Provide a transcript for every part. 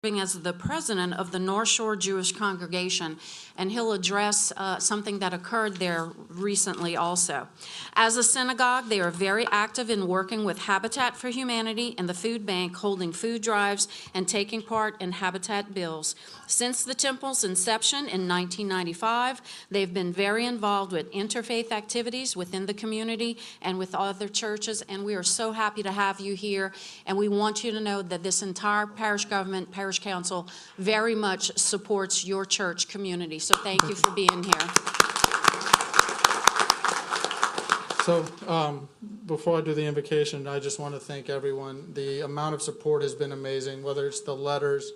as the president of the North Shore Jewish Congregation, and he'll address something that occurred there recently also. As a synagogue, they are very active in working with Habitat for Humanity and the Food Bank, holding food drives and taking part in Habitat bills. Since the temple's inception in 1995, they've been very involved with interfaith activities within the community and with other churches, and we are so happy to have you here, and we want you to know that this entire parish government, parish council very much supports your church community. So thank you for being here. So before I do the invocation, I just want to thank everyone. The amount of support has been amazing, whether it's the letters,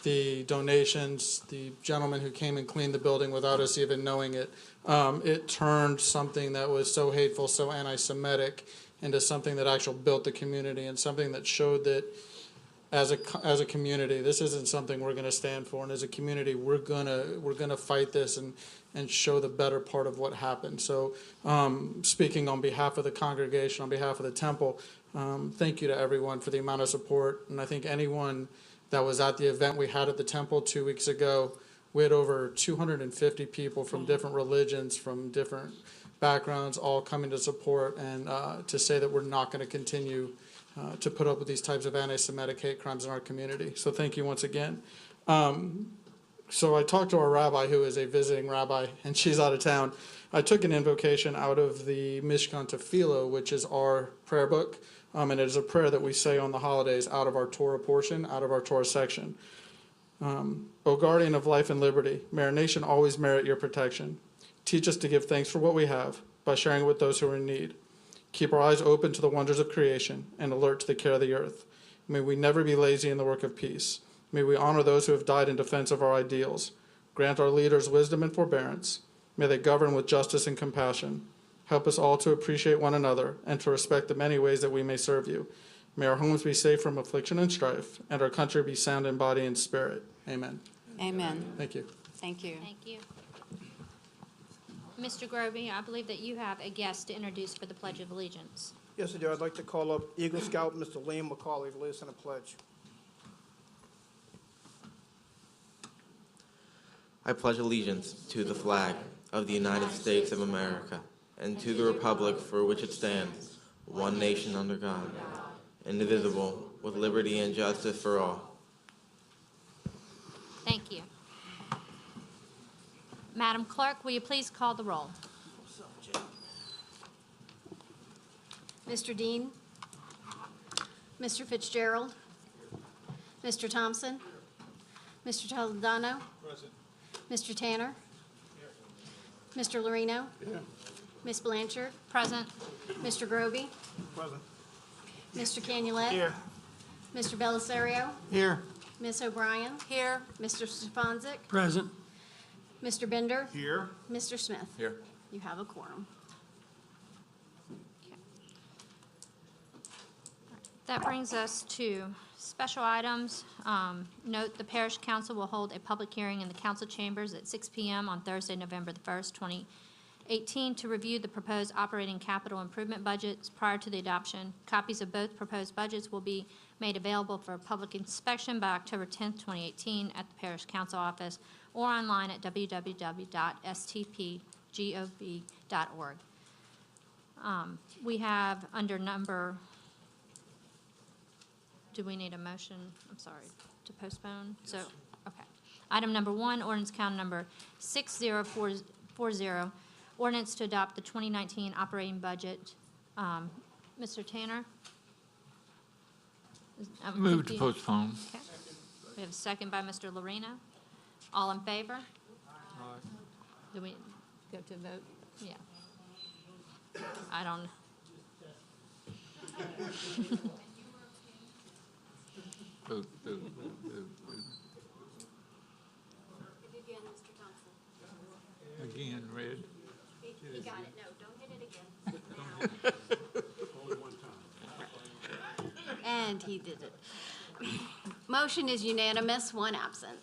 the donations, the gentleman who came and cleaned the building without us even knowing it. It turned something that was so hateful, so anti-Semitic, into something that actually built the community and something that showed that as a community, this isn't something we're going to stand for, and as a community, we're gonna fight this and show the better part of what happened. So, speaking on behalf of the congregation, on behalf of the temple, thank you to everyone for the amount of support. And I think anyone that was at the event we had at the temple 2 weeks ago, we had over 250 people from different religions, from different backgrounds, all coming to support and to say that we're not going to continue to put up with these types of anti-Semitic hate crimes in our community. So thank you once again. So I talked to our rabbi, who is a visiting rabbi, and she's out of town. I took an invocation out of the Mishkan Tefillah, which is our prayer book, and it is a prayer that we say on the holidays out of our Torah portion, out of our Torah section. O guardian of life and liberty, may our nation always merit your protection. Teach us to give thanks for what we have by sharing it with those who are in need. Keep our eyes open to the wonders of creation and alert to the care of the earth. May we never be lazy in the work of peace. May we honor those who have died in defense of our ideals. Grant our leaders wisdom and forbearance. May they govern with justice and compassion. Help us all to appreciate one another and to respect the many ways that we may serve you. May our homes be safe from affliction and strife, and our country be sound in body and spirit. Amen. Amen. Thank you. Thank you. Thank you. Mr. Grovey, I believe that you have a guest to introduce for the Pledge of Allegiance. Yes, I do. I'd like to call up Eagle Scout Mr. Liam McCauley to lead us in a pledge. I pledge allegiance to the flag of the United States of America and to the republic for which it stands, one nation under God, indivisible, with liberty and justice for all. Thank you. Madam Clerk, will you please call the roll? Mr. Dean? Mr. Fitzgerald? Mr. Thompson? Mr. Toledano? Present. Mr. Tanner? Mr. Lorino? Ms. Blanchard? Present. Mr. Grovey? Present. Mr. Canulet? Here. Mr. Belisario? Here. Ms. O'Brien? Here. Mr. Stefanczyk? Present. Mr. Bender? Here. Mr. Smith? Here. You have a quorum. Okay. That brings us to special items. Note the Parish Council will hold a public hearing in the council chambers at 6 p.m. on Thursday, November the 1st, 2018, to review the proposed operating capital improvement budgets prior to the adoption. Copies of both proposed budgets will be made available for public inspection by October 10th, 2018 at the Parish Council office or online at www.stpg-TV.org. We have under number, do we need a motion, I'm sorry, to postpone? So, okay. Item number 1, ordinance count number 60440, ordinance to adopt the 2019 operating budget. Mr. Tanner? Move to postpone. Okay. We have a second by Mr. Lorino. All in favor? Do we go to vote? Yeah. I don't. Vote. Again, Mr. Thompson. Again, red. He got it. No, don't hit it again. And he did it. Motion is unanimous, one absent.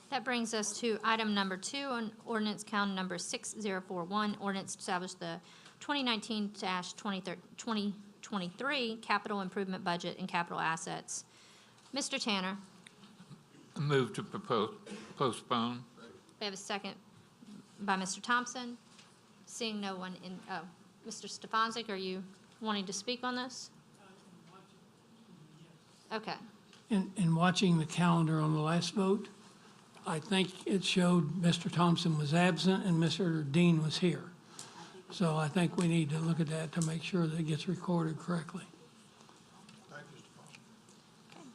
That brings us to item number 2 on ordinance count number 6041, ordinance to establish the 2019-2020 2023 capital improvement budget and capital assets. Mr. Tanner, I move to postpone. we have a second by Mr. Thompson. Seeing no one in, Mr. Stefanczyk, are you wanting to speak on this? Okay. In watching the calendar on the last vote, I think it showed Mr. Thompson was absent and Mr. Dean was here. So I think we need to look at that to make sure that it gets recorded correctly.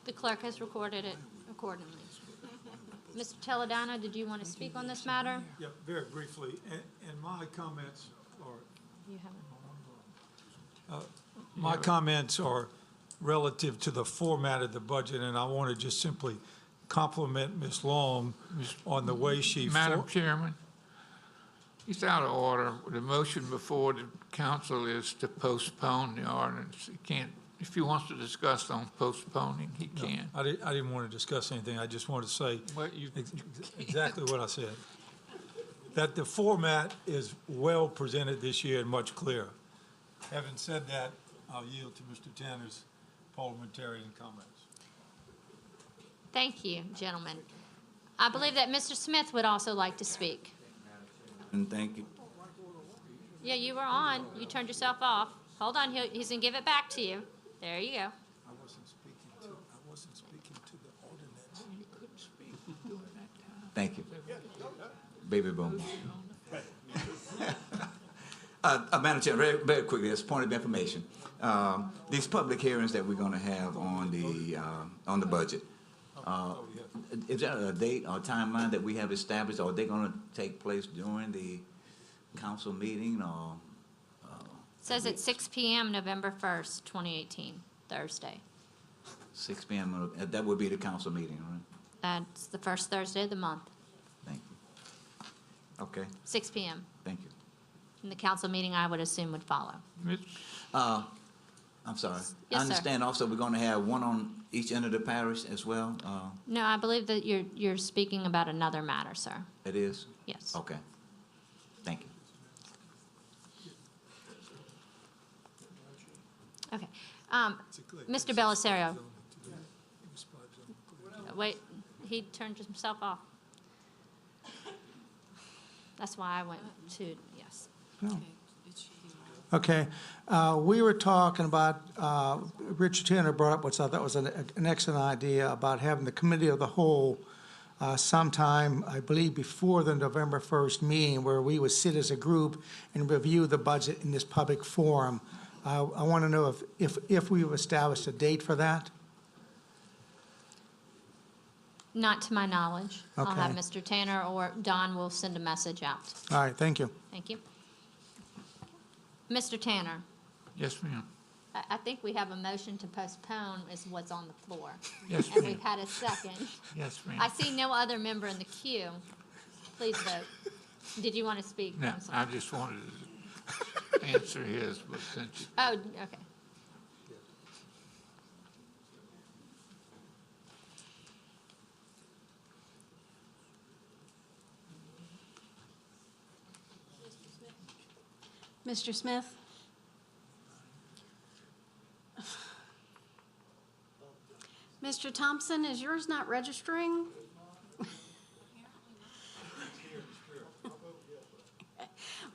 The clerk has recorded it accordingly. Mr. Teledano, did you want to speak on this matter? Yeah, very briefly, and my comments are, You haven't. relative to the format of the budget, and I want to just simply compliment Ms. Long on the way she. Madam Chairman, it's out of order. The motion before the council is to postpone the ordinance. He can't, if he wants to discuss on postponing, he can. I didn't want to discuss anything. I just wanted to say But you, exactly what I said. That the format is well presented this year and much clearer. Having said that, I'll yield to Mr. Tanner's parliamentarian comments. Thank you, gentlemen. I believe that Mr. Smith would also like to speak. And thank you. Yeah, you were on. You turned yourself off. Hold on, he's gonna give it back to you. There you go. I wasn't speaking to the ordinance. Thank you. Baby boom. Madam Chair, very quickly, as a point of information, these public hearings that we're going to have on the budget, is there a date or timeline that we have established, or are they going to take place during the council meeting, or? Says at 6 p.m. November 1st, 2018, Thursday. 6 p.m., that would be the council meeting, right? That's the first Thursday of the month, Thank you. Okay, 6 p.m. thank you. And the council meeting, I would assume, would follow. I'm sorry. Yes, I sir. understand also we're going to have one on each end of the parish as well. No, I believe that you're speaking about another matter, sir. It is? Yes. Okay. Thank you. Okay. Mr. Belisario. Wait, he turned himself off. That's why I went to, yes. Okay, we were talking about, Richard Tanner brought up, which I thought was an excellent idea, about having the committee of the whole sometime, I believe, before the November 1st meeting, where we would sit as a group and review the budget in this public forum. I want to know if we've established a date for that? Not to my knowledge. I'll have Okay. Mr. Tanner or Don will send a message out. All right, thank you. Thank you. Mr. Tanner, yes, ma'am. I think we have a motion to postpone is what's on the floor. Yes, And ma'am. we've had a second. Yes, I ma'am. see no other member in the queue. Please vote. Did you want to speak? No, I'm sorry. I just wanted to answer his, but since you Oh, okay. Mr. Smith? Mr. Thompson, is yours not registering?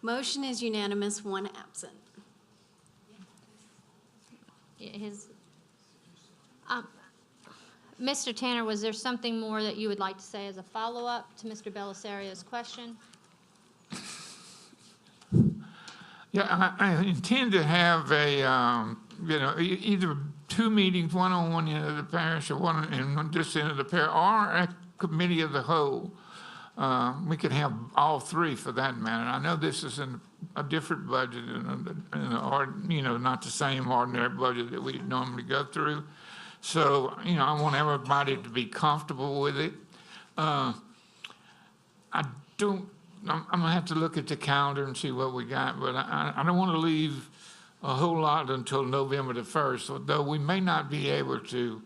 Motion is unanimous, one absent. Mr. Tanner, was there something more that you would like to say as a follow-up to Mr. Belisario's question? Yeah, I intend to have a, either two meetings, one on one end of the parish or one in this end of the parish, or a committee of the whole. We could have all three for that matter. I know this is a different budget or, not the same ordinary budget that we normally go through. So, I want everybody to be comfortable with it. I'm gonna have to look at the calendar and see what we got, but I don't want to leave a whole lot until November the 1st, though we may not be able to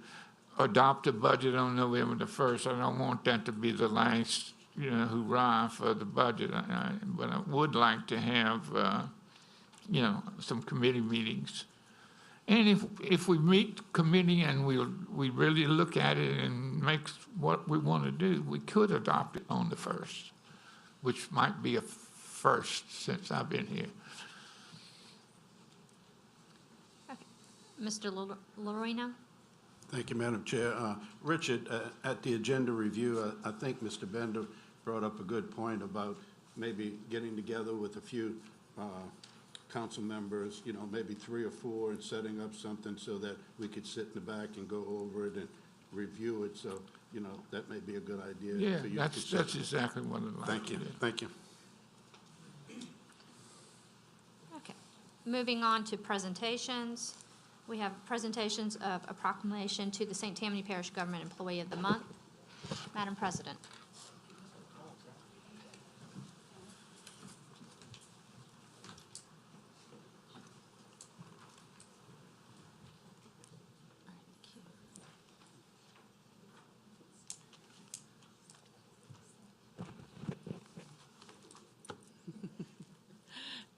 adopt a budget on November the 1st. I don't want that to be the last, hurrah for the budget, but I would like to have, some committee meetings. And if we meet committee and we really look at it and make what we want to do, we could adopt it on the 1st, which might be a first since I've been here. Mr. Lorena? Thank you, Madam Chair. Richard, at the agenda review, I think Mr. Bender brought up a good point about maybe getting together with a few council members, you know, maybe 3 or 4, and setting up something so that we could sit in the back and go over it and review it. So, you know, that may be a good idea. Yeah, for you to that's consider. exactly what I'd like Thank to you. do. Thank you. Okay. Moving on to presentations. We have presentations of a proclamation to the St. Tammany Parish Government Employee of the Month. Madam President.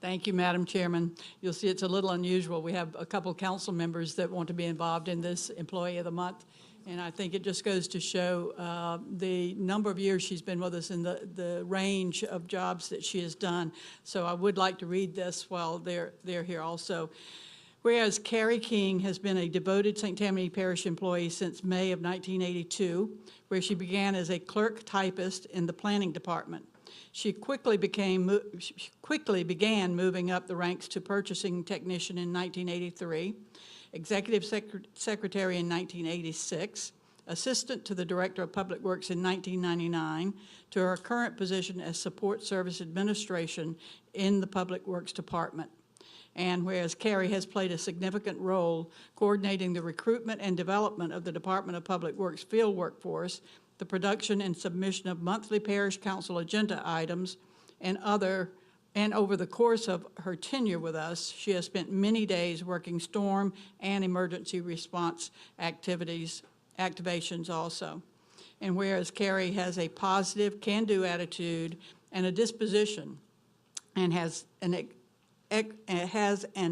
Thank you, Madam Chairman. You'll see it's a little unusual. We have a couple council members that want to be involved in this Employee of the Month, and I think it just goes to show the number of years she's been with us and the range of jobs that she has done. So I would like to read this while they're here also. Whereas Carrie King has been a devoted St. Tammany Parish employee since May of 1982, where she began as a clerk typist in the planning department. She quickly began moving up the ranks to purchasing technician in 1983, executive secretary in 1986, assistant to the director of public works in 1999, to her current position as support service administration in the public works department. And whereas Carrie has played a significant role coordinating the recruitment and development of the Department of Public Works field workforce, the production and submission of monthly parish council agenda items, and over the course of her tenure with us, she has spent many days working storm and emergency response activations also. And whereas Carrie has a positive, can-do attitude and a disposition, and has an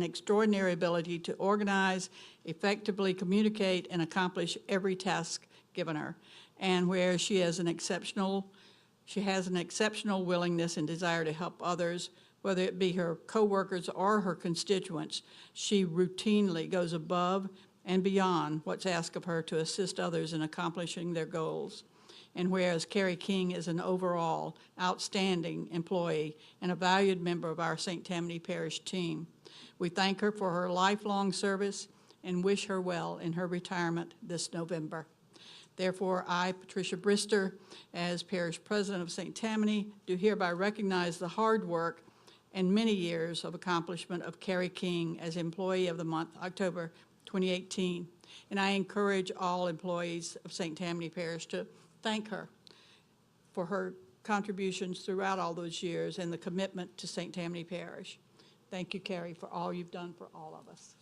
extraordinary ability to organize, effectively communicate, and accomplish every task given her. And where she has an exceptional willingness and desire to help others, whether it be her coworkers or her constituents, she routinely goes above and beyond what's asked of her to assist others in accomplishing their goals. And whereas Carrie King is an overall outstanding employee and a valued member of our St. Tammany Parish team, we thank her for her lifelong service and wish her well in her retirement this November. Therefore, I, Patricia Brister, as Parish President of St. Tammany, do hereby recognize the hard work and many years of accomplishment of Carrie King as Employee of the Month, October 2018. And I encourage all employees of St. Tammany Parish to thank her for her contributions throughout all those years and the commitment to St. Tammany Parish. Thank you, Carrie, for all you've done for all of us.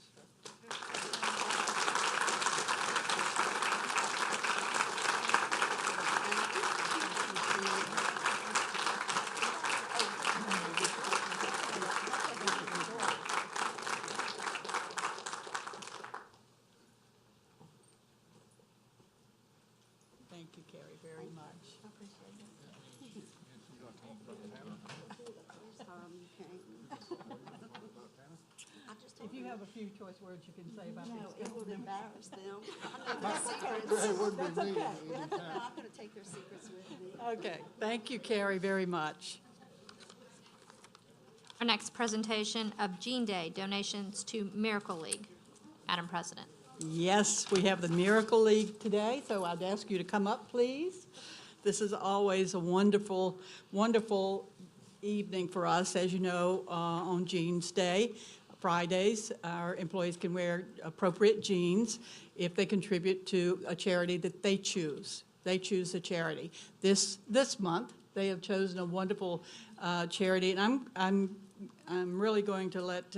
Thank you, Carrie, very much. If you have a few choice words you can say about this. No, it would embarrass them. I know their secrets. That's okay. No, I'm going to take their secrets with me. Okay, thank you, Carrie, very much. Our next presentation of Gene Day, donations to Miracle League. Madam President. Yes, we have the Miracle League today, so I'd ask you to come up, please. This is always a wonderful, wonderful evening for us, as you know, on Jeans Day. Fridays, our employees can wear appropriate jeans if they contribute to a charity that they choose. They choose the charity. This month, they have chosen a wonderful charity, and I'm really going to let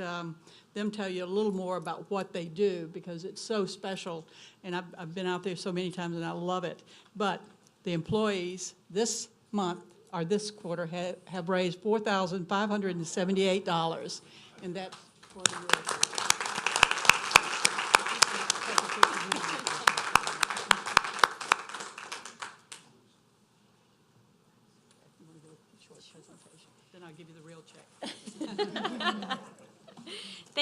them tell you a little more about what they do because it's so special, and I've been out there so many times and I love it. But the employees this month or this quarter have raised $4,578, and that's for the year.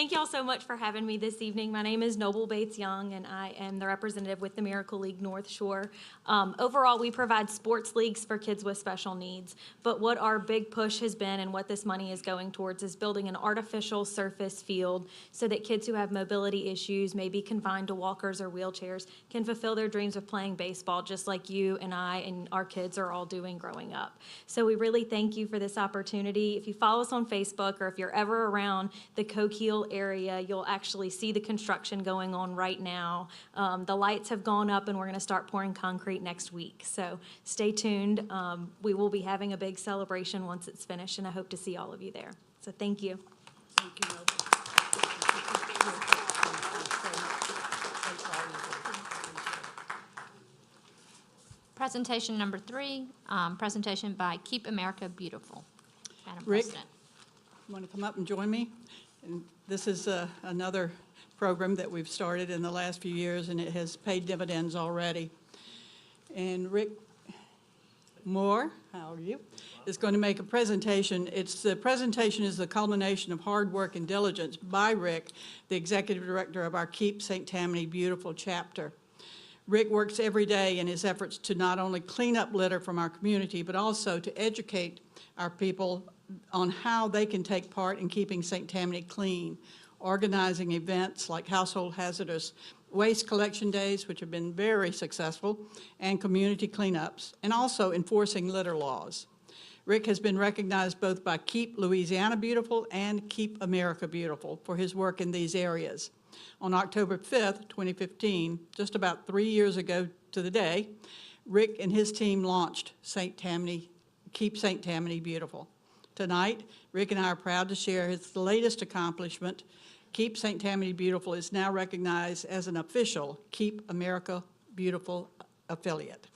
Thank y'all so much for having me this evening. My name is Noble Bates Young, and I am the representative with the Miracle League North Shore. Overall, we provide sports leagues for kids with special needs, but what our big push has been and what this money is going towards is building an artificial surface field so that kids who have mobility issues, maybe confined to walkers or wheelchairs, can fulfill their dreams of playing baseball just like you and I and our kids are all doing growing up. So we really thank you for this opportunity. If you follow us on Facebook or if you're ever around the Coquille area, you'll actually see the construction going on right now. The lights have gone up and we're going to start pouring concrete next week. So stay tuned. We will be having a big celebration once it's finished, and I hope to see all of you there. So thank you. Thank you, Noble. Presentation number 3, presentation by Keep America Beautiful. Madam Rick, President. you want to come up and join me? And this is another program that we've started in the last few years, and it has paid dividends already. And Rick Moore, how are you, is going to make a presentation. The presentation is the culmination of hard work and diligence by Rick, the executive director of our Keep St. Tammany Beautiful chapter. Rick works every day in his efforts to not only clean up litter from our community, but also to educate our people on how they can take part in keeping St. Tammany clean, organizing events like household hazardous waste collection days, which have been very successful, and community cleanups, and also enforcing litter laws. Rick has been recognized both by Keep Louisiana Beautiful and Keep America Beautiful for his work in these areas. On October 5th, 2015, just about 3 years ago to the day, Rick and his team launched Keep St. Tammany Beautiful. Tonight, Rick and I are proud to share his latest accomplishment. Keep St. Tammany Beautiful is now recognized as an official Keep America Beautiful affiliate.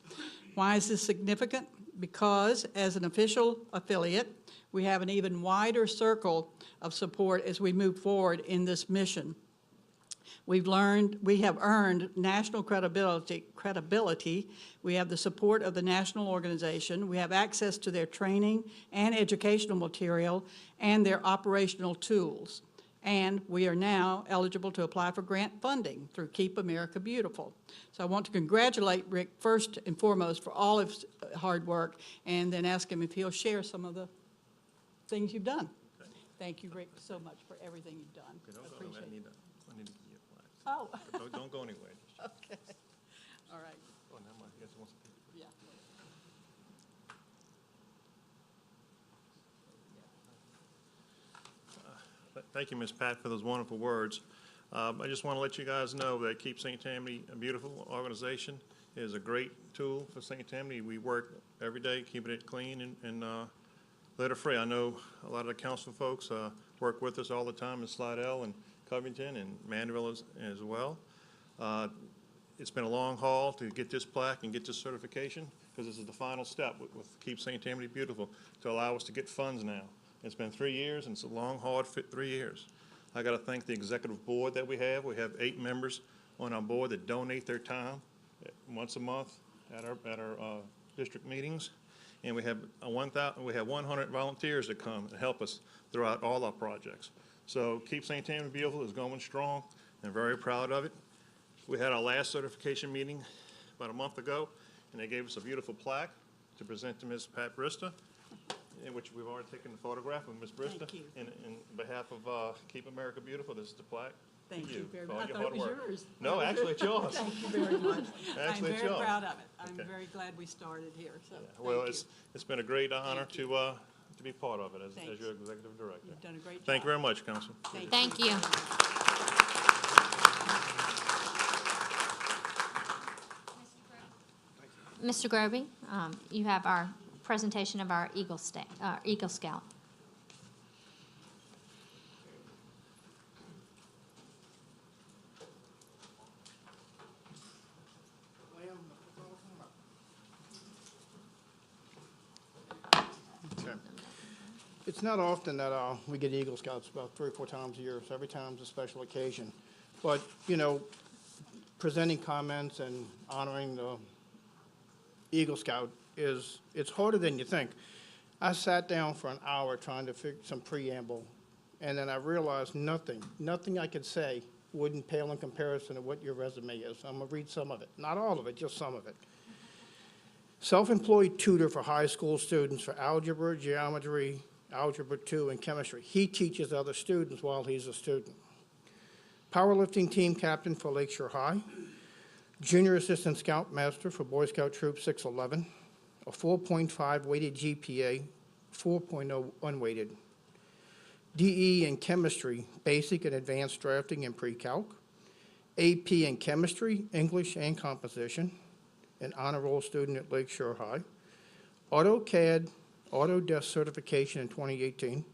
Why is this significant? Because as an official affiliate, we have an even wider circle of support as we move forward in this mission. We have earned national credibility. We have the support of the national organization. We have access to their training and educational material and their operational tools. And we are now eligible to apply for grant funding through Keep America Beautiful. So I want to congratulate Rick first and foremost for all of his hard work, and then ask him if he'll share some of the things you've done. Okay. Thank you, Rick, so much for everything you've done. I appreciate it. I need to give you a flag. Oh. Don't go anywhere. Okay. All right. Oh, never mind. I guess it wants to be. Yeah. Thank you, Ms. Pat, for those wonderful words. I just want to let you guys know that Keep St. Tammany a Beautiful organization is a great tool for St. Tammany. We work every day keeping it clean and litter-free. I know a lot of the council folks work with us all the time in Slidell and Covington and Mandeville as well. It's been a long haul to get this plaque and get this certification, because this is the final step with Keep St. Tammany Beautiful to allow us to get funds now. It's been 3 years, and it's a long, hard 3 years. I got to thank the executive board that we have. We have 8 members on our board that donate their time once a month at our district meetings, and we have 100 volunteers that come and help us throughout all our projects. So Keep St. Tammany Beautiful is going strong, and very proud of it. We had our last certification meeting about a month ago, and they gave us a beautiful plaque to present to Ms. Pat Brister, in which we've already taken the photograph with Ms. Brister. Thank you. In behalf of Keep America Beautiful, this is the plaque. Thank you very for all much. I your thought it hard was work. yours. No, actually, it's yours. Thank you very much. Actually, I'm it's very yours. proud of it. I'm Okay. very glad we started here, so Well, thank you. it's been a great honor to be part of it as Thanks. your executive director. You've done a great job. Thank you very much, Council. Thank you. Mr. Groby, you have our presentation of our Eagle Scout. Okay. It's not often that we get Eagle Scouts, about 3 or 4 times a year, so every time's a special occasion. But, you know, presenting comments and honoring the Eagle Scout it's harder than you think. I sat down for an hour trying to figure some preamble and then I realized nothing I could say wouldn't pale in comparison to what your resume is. I'm gonna read some of it, not all of it, just some of it. Self-employed tutor for high school students for algebra, geometry, algebra 2, and chemistry. He teaches other students while he's a student. Powerlifting team captain for Lakeshore High. Junior assistant scoutmaster for Boy Scout Troop 611. A 4.5 weighted GPA, 4.0 unweighted. DE in chemistry, basic and advanced drafting and pre-calc. AP in chemistry, English, and composition. An honor roll student at Lakeshore High. AutoCAD, Autodesk certification in 2018.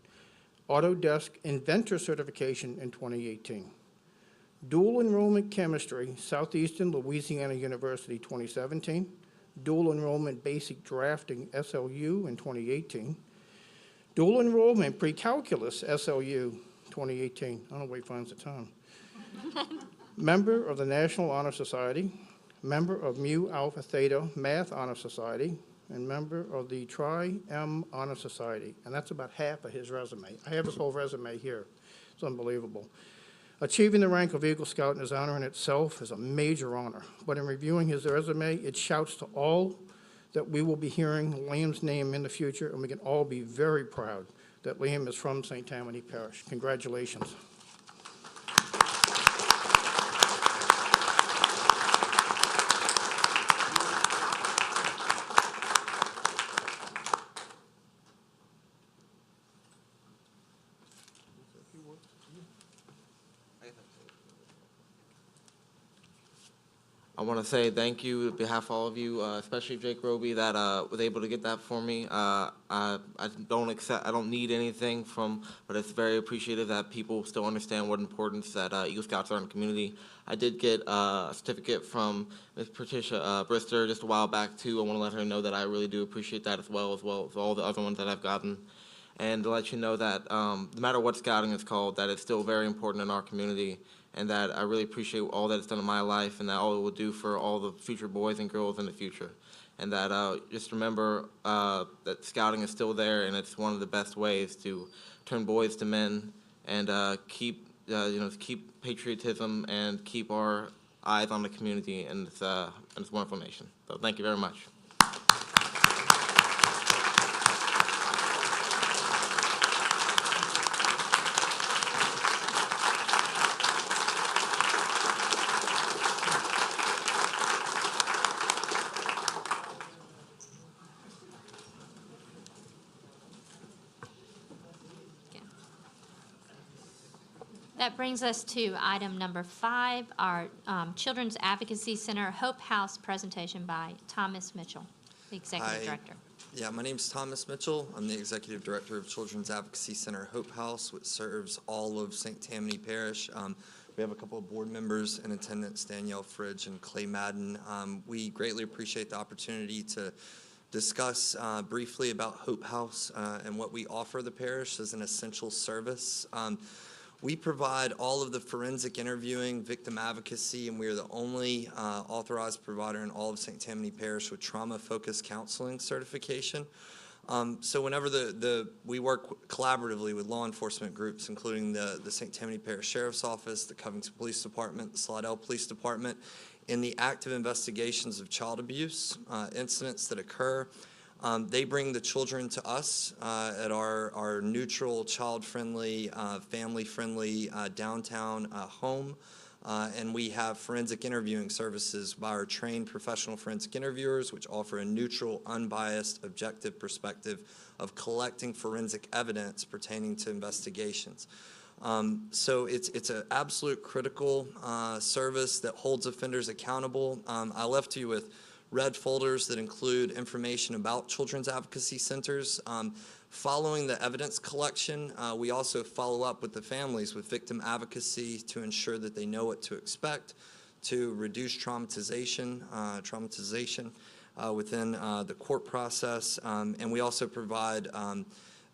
Autodesk inventor certification in 2018. Dual enrollment chemistry, Southeastern Louisiana University 2017. Dual enrollment basic drafting, SLU in 2018. Dual enrollment pre-calculus, SLU 2018. I don't know where he finds the time. Member of the National Honor Society. Member of Mu Alpha Theta Math Honor Society, and member of the Tri-M Honor Society. And that's about half of his resume. I have his whole resume here. It's unbelievable. Achieving the rank of Eagle Scout in his honor in itself is a major honor. But in reviewing his resume, it shouts to all that we will be hearing Liam's name in the future, and we can all be very proud that Liam is from St. Tammany Parish. Congratulations. I want to say thank you on behalf of all of you, especially Jake Roby, that was able to get that for me. I don't need anything from, but it's very appreciative that people still understand what importance that Eagle Scouts are in the community. I did get a certificate from Ms. Patricia Brister just a while back too. I want to let her know that I really do appreciate that as well as all the other ones that I've gotten. And to let you know that no matter what Scouting is called, that it's still very important in our community, and that I really appreciate all that it's done in my life and that all it will do for all the future boys and girls in the future. And that just remember that Scouting is still there, and it's one of the best ways to turn boys to men and keep patriotism and keep our eyes on the community and this wonderful nation. So thank you very much. That brings us to item number 5, our Children's Advocacy Center Hope House presentation by Thomas Mitchell, the Executive Director. Yeah, my name's Thomas Mitchell. I'm the Executive Director of Children's Advocacy Center Hope House, which serves all of St. Tammany Parish. We have a couple of board members in attendance, Danielle Fridge and Clay Madden. We greatly appreciate the opportunity to discuss briefly about Hope House and what we offer the parish as an essential service. We provide all of the forensic interviewing, victim advocacy, and we are the only authorized provider in all of St. Tammany Parish with trauma-focused counseling certification. So whenever we work collaboratively with law enforcement groups, including the St. Tammany Parish Sheriff's Office, the Covington Police Department, the Slidell Police Department, in the active investigations of child abuse incidents that occur. They bring the children to us at our neutral, child-friendly, family-friendly downtown home, and we have forensic interviewing services by our trained professional forensic interviewers, which offer a neutral, unbiased, objective perspective of collecting forensic evidence pertaining to investigations. So it's an absolute critical service that holds offenders accountable. I left you with red folders that include information about children's advocacy centers. Following the evidence collection, we also follow up with the families with victim advocacy to ensure that they know what to expect, to reduce traumatization within the court process. And we also provide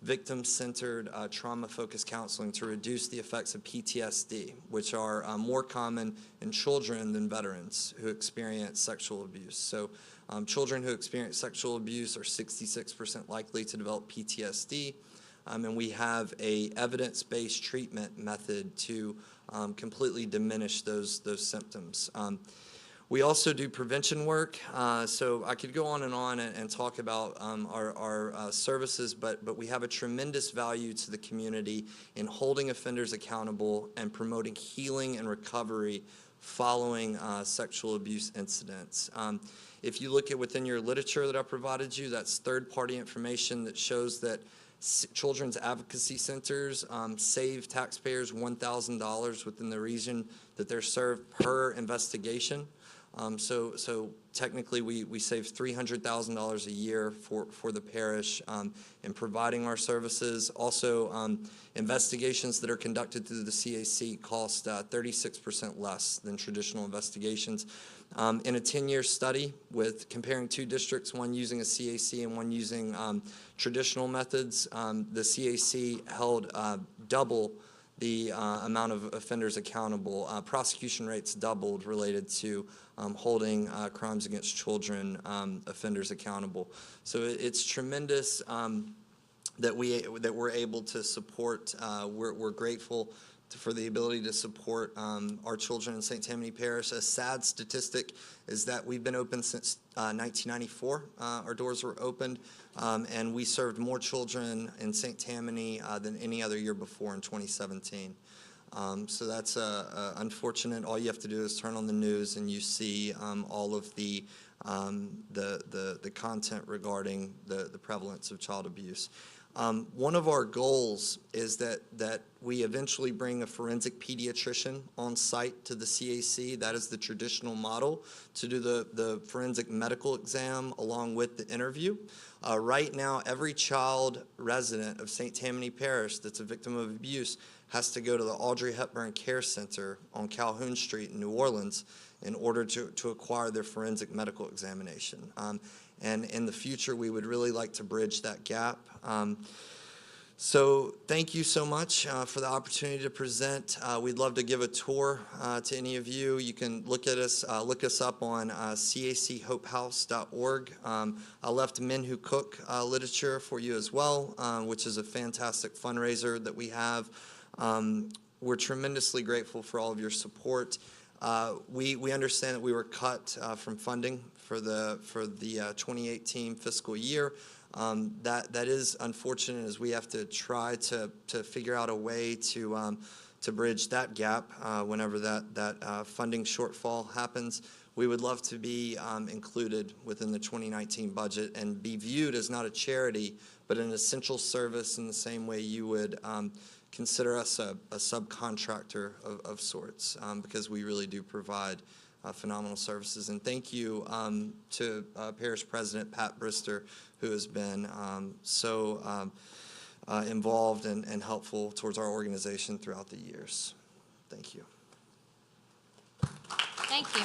victim-centered trauma-focused counseling to reduce the effects of PTSD, which are more common in children than veterans who experience sexual abuse. So children who experience sexual abuse are 66% likely to develop PTSD. and we have a evidence-based treatment method to completely diminish those symptoms. We also do prevention work, so I could go on and talk about our services, but we have a tremendous value to the community in holding offenders accountable and promoting healing and recovery following sexual abuse incidents. If you look at within your literature that I provided you, that's third-party information that shows that children's advocacy centers save taxpayers $1,000 within the region that they're served per investigation. So technically, we save $300,000 a year for the parish in providing our services. Also, investigations that are conducted through the CAC cost 36% less than traditional investigations. In a 10-year study with comparing two districts, one using a CAC and one using traditional methods, the CAC held double the amount of offenders accountable. Prosecution rates doubled related to holding crimes against children offenders accountable. So it's tremendous that we're able to support. We're grateful for the ability to support our children in St. Tammany Parish. A sad statistic is that we've been open since 1994. Our doors were opened, and we served more children in St. Tammany than any other year before in 2017. So that's unfortunate. All you have to do is turn on the news and you see all of the content regarding the prevalence of child abuse. One of our goals is that we eventually bring a forensic pediatrician on site to the CAC. That is the traditional model, to do the forensic medical exam along with the interview. Right now, every child resident of St. Tammany Parish that's a victim of abuse has to go to the Audrey Hepburn Care Center on Calhoun Street in New Orleans in order to acquire their forensic medical examination. And in the future, we would really like to bridge that gap. So thank you so much for the opportunity to present. We'd love to give a tour to any of you. You can look us up on cachhopehouse.org. I left Men Who Cook literature for you as well, which is a fantastic fundraiser that we have. We're tremendously grateful for all of your support. We understand that we were cut from funding for the 2018 fiscal year. That is unfortunate, as we have to try to figure out a way to bridge that gap whenever that funding shortfall happens. We would love to be included within the 2019 budget and be viewed as not a charity, but an essential service in the same way you would consider us a subcontractor of sorts, because we really do provide phenomenal services. And thank you to Parish President Pat Brister, who has been so involved and helpful towards our organization throughout the years. Thank you. Thank you.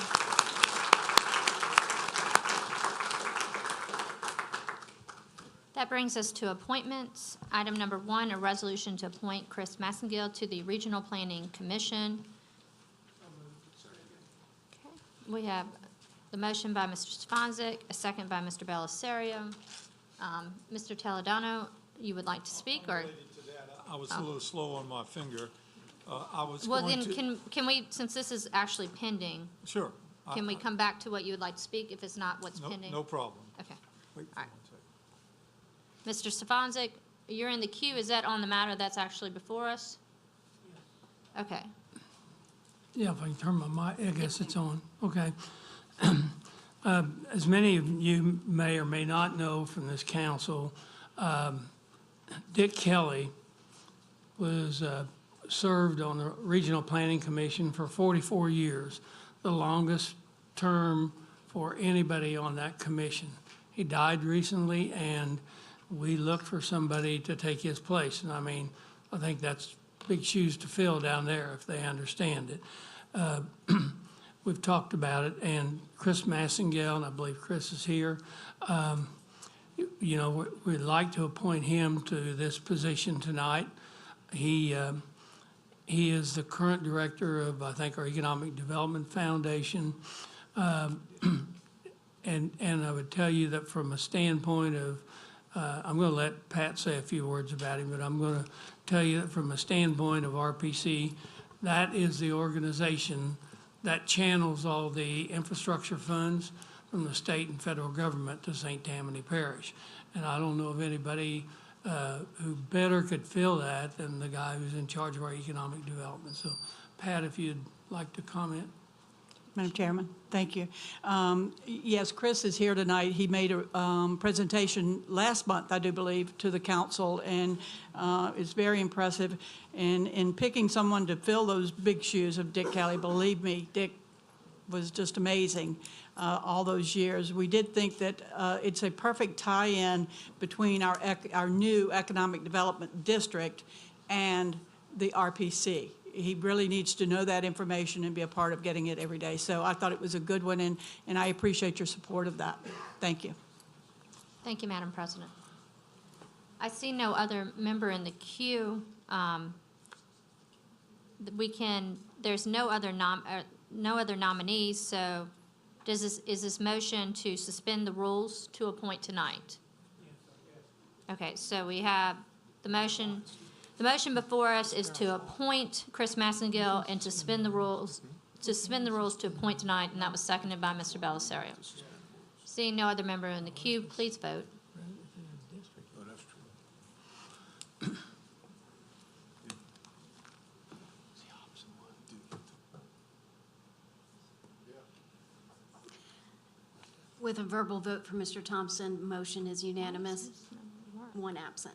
That brings us to appointments. Item number 1, a resolution to appoint Chris Massengill to the Regional Planning Commission. Okay. We have the motion by Mr. Stefanczyk, a second by Mr. Belisario. Mr. Toledano, you would like to speak, or? Related to that, I was a little slow on my finger. I was Well, going then, to. can we, since this is actually pending, Sure. can we come back to what you would like to speak if it's not what's pending? No problem. Okay. Wait All for right. 1 second. Mr. Stefanczyk, you're in the queue. Is that on the matter that's actually before us? Okay. Yeah, if I can turn my mic, I guess it's on. Okay. As many of you may or may not know from this council, Dick Kelly was served on the Regional Planning Commission for 44 years, the longest term for anybody on that commission. He died recently, and we looked for somebody to take his place. And I mean, I think that's big shoes to fill down there if they understand it. We've talked about it, and Chris Massengill, and I believe Chris is here, you know, we'd like to appoint him to this position tonight. He is the current director of, I think, our Economic Development Foundation. And I would tell you that from a standpoint of I'm going to let Pat say a few words about him, but I'm going to tell you that from a standpoint of RPC, that is the organization that channels all the infrastructure funds from the state and federal government to St. Tammany Parish. And I don't know of anybody who better could fill that than the guy who's in charge of our economic development. So, Pat, if you'd like to comment. Madam Chairman, thank you. Yes, Chris is here tonight. He made a presentation last month, I do believe, to the council, and it's very impressive. And in picking someone to fill those big shoes of Dick Kelly, believe me, Dick was just amazing all those years. We did think that it's a perfect tie-in between our new economic development district and the RPC. He really needs to know that information and be a part of getting it every day. So I thought it was a good one, and I appreciate your support of that. Thank you. Thank you, Madam President. I see no other member in the queue. There's no other nominees, so is this motion to suspend the rules to appoint tonight? Okay, so we have the motion. The motion before us is to appoint Chris Massengill and to suspend the rules to appoint tonight, and that was seconded by Mr. Belisario. Seeing no other member in the queue, please vote. With a verbal vote for Mr. Thompson, motion is unanimous, one absent.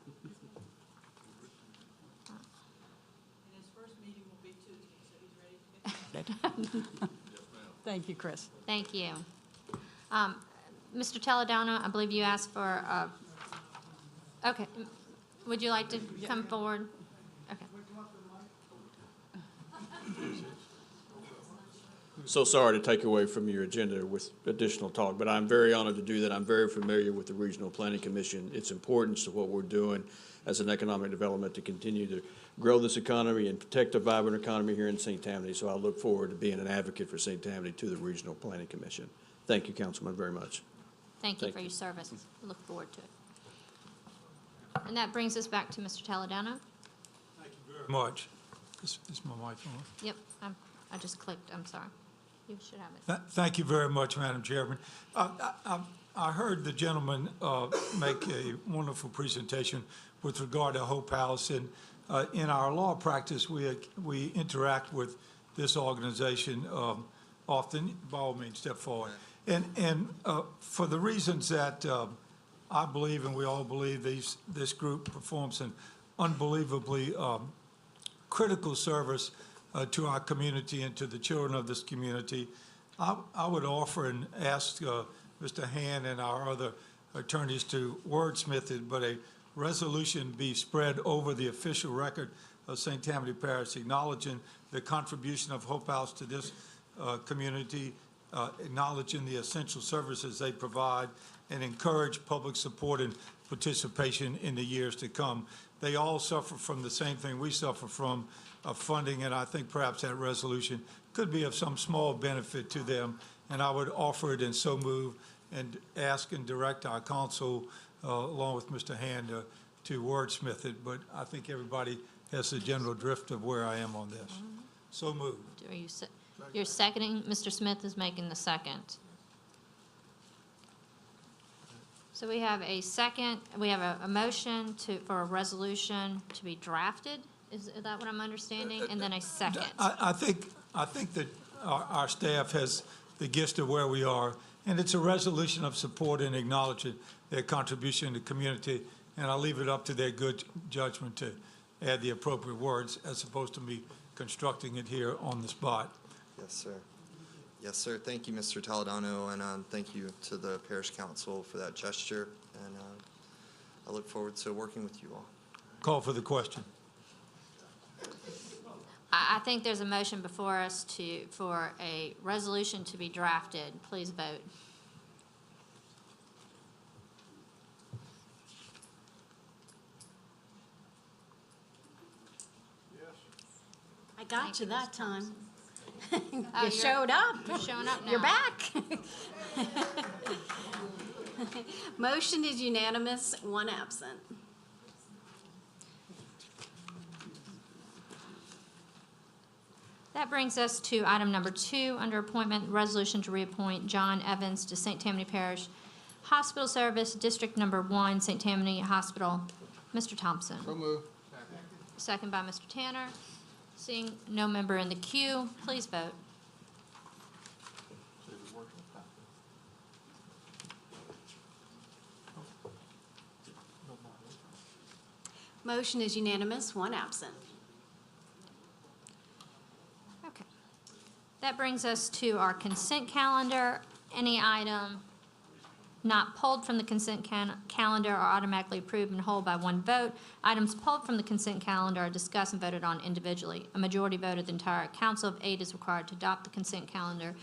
Thank you, Chris. Thank you. Mr. Toledano, I believe you asked for, okay, would you like to come forward? Okay. So sorry to take away from your agenda with additional talk, but I'm very honored to do that. I'm very familiar with the Regional Planning Commission, its importance to what we're doing as an economic development to continue to grow this economy and protect a vibrant economy here in St. Tammany. So I look forward to being an advocate for St. Tammany to the Regional Planning Commission. Thank you, Councilman, very much. Thank you for your service. We look forward to it. And that brings us back to Mr. Toledano. Thank you very much. Is my mic on? Yep, I just clicked, I'm sorry. You should have it. Thank you very much, Madam Chairman. I heard the gentleman make a wonderful presentation with regard to Hope House, and in our law practice, we interact with this organization often. By all means, step forward. And for the reasons that I believe and we all believe, this group performs an unbelievably critical service to our community and to the children of this community. I would offer and ask Mr. Hand and our other attorneys to wordsmith it, but a resolution be spread over the official record of St. Tammany Parish, acknowledging the contribution of Hope House to this community, acknowledging the essential services they provide, and encourage public support and participation in the years to come. They all suffer from the same thing we suffer from, funding, and I think perhaps that resolution could be of some small benefit to them, and I would offer it and so move and ask and direct our counsel, along with Mr. Hand, to wordsmith it, but I think everybody has the general drift of where I am on this. So moved. You're seconding, Mr. Smith is making the second. So we have a second, we have a motion for a resolution to be drafted. Is that what I'm understanding? And then a second. I think that our staff has the gist of where we are, and it's a resolution of support and acknowledging their contribution to the community, and I'll leave it up to their good judgment to add the appropriate words as opposed to me constructing it here on the spot. Yes, sir. Yes, sir. Thank you, Mr. Toledano, and thank you to the Parish Council for that gesture, and I look forward to working with you all. Call for the question. I think there's a motion before us for a resolution to be drafted. Please vote. I got you that time. Oh, You showed up. You're showing up now. You're back. Motion is unanimous, one absent. That brings us to item number 2, under appointment, resolution to reappoint John Evans to St. Tammany Parish Hospital Service, District Number 1, St. Tammany Hospital. Mr. Thompson. So move. Second by Mr. Tanner. Seeing no member in the queue, please vote. Motion is unanimous, one absent. Okay. That brings us to our consent calendar. Any item not pulled from the consent calendar are automatically approved and whole by one vote. Items pulled from the consent calendar are discussed and voted on individually. A majority vote of the entire council of 8 is required to adopt the consent calendar.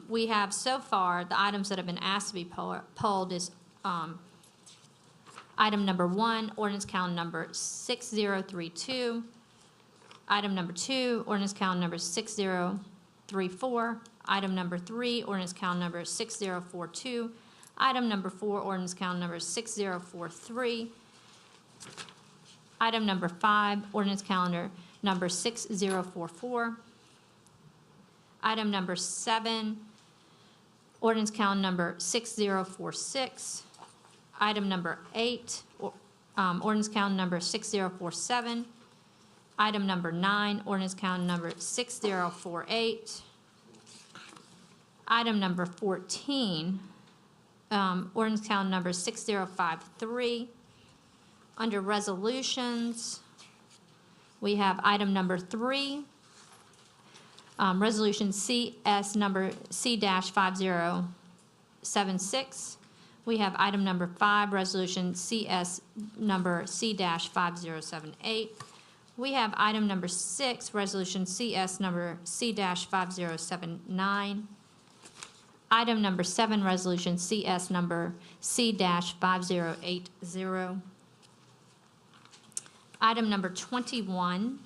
We have so far, the items that have been asked to be pulled is item number 1, ordinance calendar number 6032. Item number 2, ordinance calendar number 6034. Item number 3, ordinance calendar number 6042. Item number 4, ordinance calendar number 6043. Item number 5, ordinance calendar number 6044. Item number 7, ordinance calendar number 6046. Item number 8, ordinance calendar number 6047. Item number 9, ordinance calendar number 6048. Item number 14, ordinance calendar number 6053. Under resolutions, we have item number 3, resolution CS number C-5076. We have item number 5, resolution CS number C-5078. We have item number 6, resolution CS number C-5079. Item number 7, resolution CS number C-5080. Item number 21,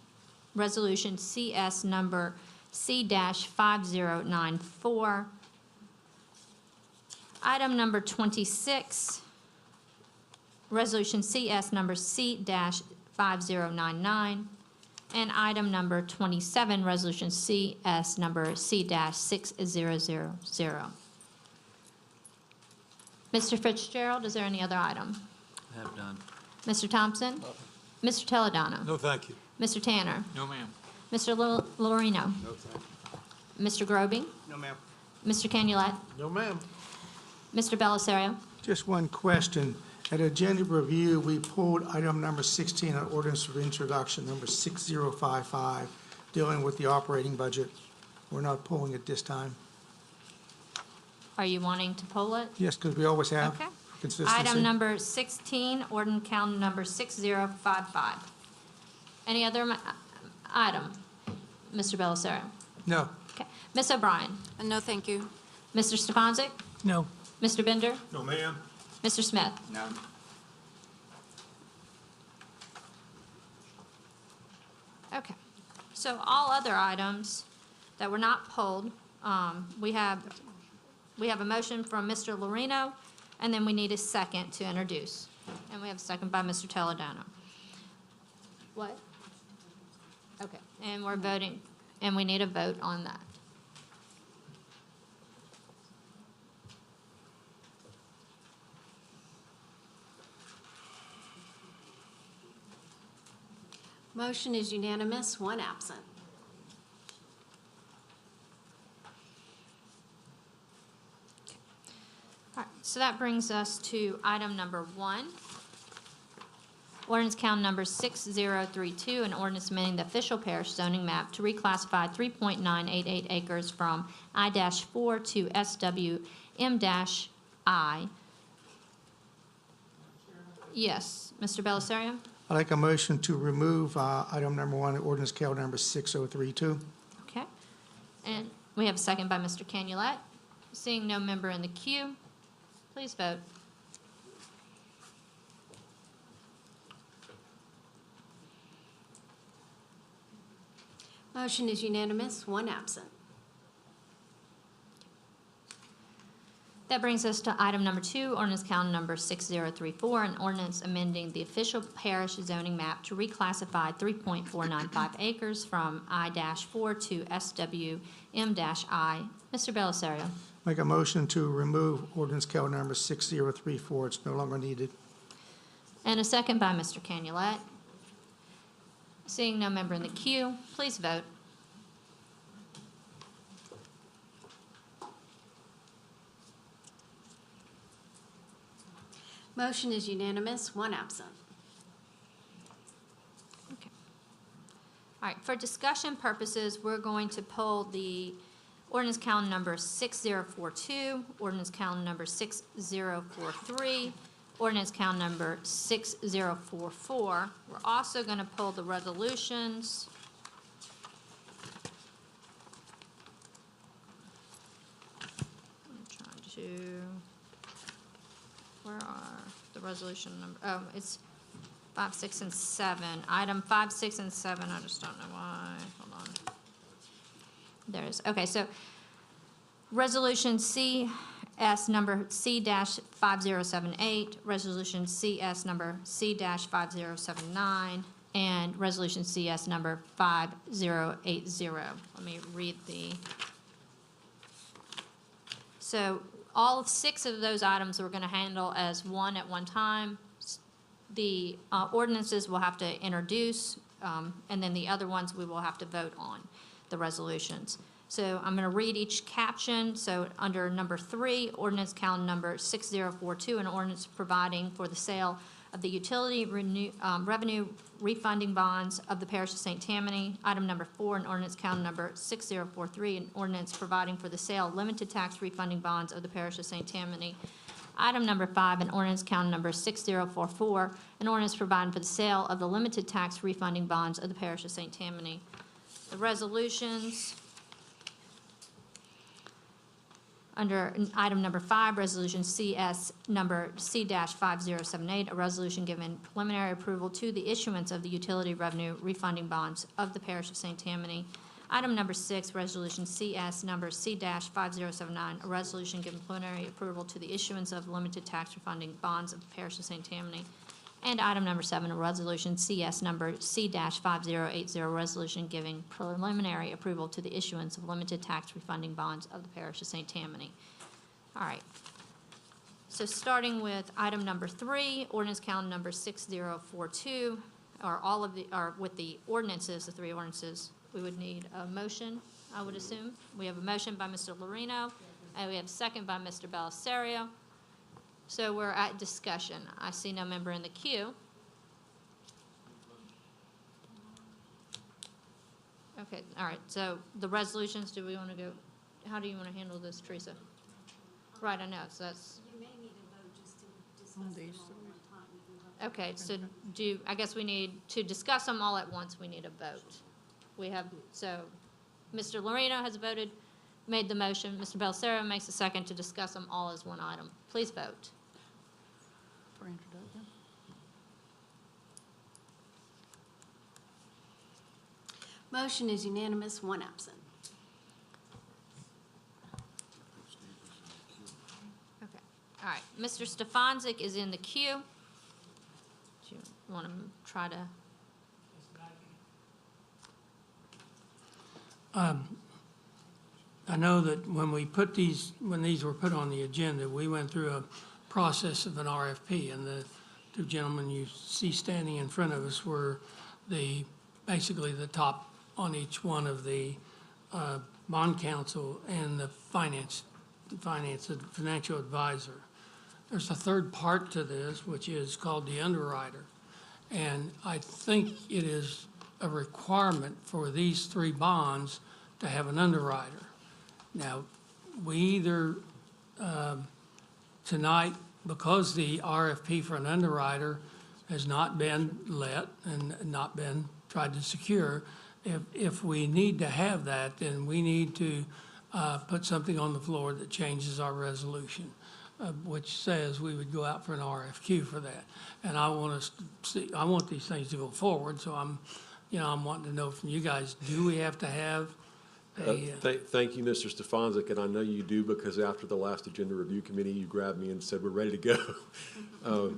resolution CS number C-5094. Item number 26, resolution CS number C-5099. And item number 27, resolution CS number C-6000. Mr. Fitzgerald, is there any other item? I have done. Mr. Thompson? Mr. Teledano? No, thank you. Mr. Tanner? No, ma'am. Mr. Lorino? No, thank Mr. Groby? No, ma'am. Mr. Canulet? No, ma'am. Mr. Belisario? Just one question. At agenda review, we pulled item number 16 on ordinance of introduction, number 6055, dealing with the operating budget. We're not pulling it this time. Are you wanting to pull it? Yes, because we always have Okay. consistency. Item number 16, ordinance calendar number 6055. Any other item? Mr. Belisario? No. Okay. Ms. O'Brien? No, thank you. Mr. Stefanczyk? No. Mr. Bender? No, ma'am. Mr. Smith? No. Okay. So all other items that were not pulled, we have a motion from Mr. Lorino, and then we need a second to introduce. And we have a second by Mr. Teledano. What? Okay, and we're voting, and we need a vote on that. Motion is unanimous, one absent. All right, so that brings us to item number 1. Ordinance count number 6032, an ordinance amending the official parish zoning map to reclassify 3.988 acres from I-4 to SWM-I. Yes, Mr. Belisario? I'd like a motion to remove item number 1, ordinance calendar number 6032. Okay. And we have a second by Mr. Canulet. Seeing no member in the queue, please vote. Motion is unanimous, one absent. That brings us to item number 2, ordinance calendar number 6034, an ordinance amending the official parish zoning map to reclassify 3.495 acres from I-4 to SWM-I. Mr. Bellisario. Make a motion to remove ordinance calendar number 6034. It's no longer needed. And a second by Mr. Canulet. Seeing no member in the queue, please vote. Motion is unanimous, one absent. All right, for discussion purposes, we're going to pull the ordinance calendar number 6042, ordinance calendar number 6043, ordinance calendar number 6044. We're also going to pull the resolutions. I'm trying to, where are the resolution number? Oh, it's 5, 6, and 7. Item 5, 6, and 7, I just don't know why. Hold on. There it is. Okay, so resolution CS number C-5078, resolution CS number C-5079, and resolution CS number 5080. Let me read the. So all 6 of those items we're going to handle as one at one time. The ordinances we'll have to introduce, and then the other ones we will have to vote on, the resolutions. So I'm going to read each caption. So under number 3, ordinance calendar number 6042, an ordinance providing for the sale of the utility revenue refunding bonds of the Parish of St. Tammany. Item number 4, an ordinance calendar number 6043, an ordinance providing for the sale of limited tax refunding bonds of the Parish of St. Tammany. Item number 5, an ordinance calendar number 6044, an ordinance providing for the sale of the limited tax refunding bonds of the Parish of St. Tammany. The resolutions. Under item number 5, resolution CS number C-5078, a resolution giving preliminary approval to the issuance of the utility revenue refunding bonds of the Parish of St. Tammany. Item number 6, resolution CS number C-5079, a resolution giving preliminary approval to the issuance of limited tax refunding bonds of the Parish of St. Tammany. And item number 7, a resolution CS number C-5080, a resolution giving preliminary approval to the issuance of limited tax refunding bonds of the Parish of St. Tammany. All right. So starting with item number 3, ordinance calendar number 6042, or with the ordinances, the 3 ordinances, we would need a motion, I would assume. We have a motion by Mr. Lorino, and we have a second by Mr. Bellisario. So we're at discussion. I see no member in the queue. Okay, all right, so the resolutions, do we want to go, how do you want to handle this, Teresa? Right, I know, so that's. You may need a vote just to discuss them all at one time. Okay, so I guess we need, to discuss them all at once, we need a vote. We have, so Mr. Lorino has voted, made the motion. Mr. Bellisario makes a second to discuss them all as one item. Please vote. For introduction. Motion is unanimous, one absent. Okay, all right. Mr. Stefanczyk is in the queue. Do you want to try to? I know that when these were put on the agenda, we went through a process of an RFP, and the 2 gentlemen you see standing in front of us were basically the top on each one of the bond counsel and the financial advisor. There's a third part to this, which is called the underwriter. And I think it is a requirement for these 3 bonds to have an underwriter. Now, we either, tonight, because the RFP for an underwriter has not been let and not been tried to secure, if we need to have that, then we need to put something on the floor that changes our resolution, which says we would go out for an RFQ for that. And I want these things to go forward, so I'm wanting to know from you guys, do we have to have Thank you, Mr. Stefanczyk, and I know you do because after the last Agenda Review Committee, you grabbed me and said, we're ready to go.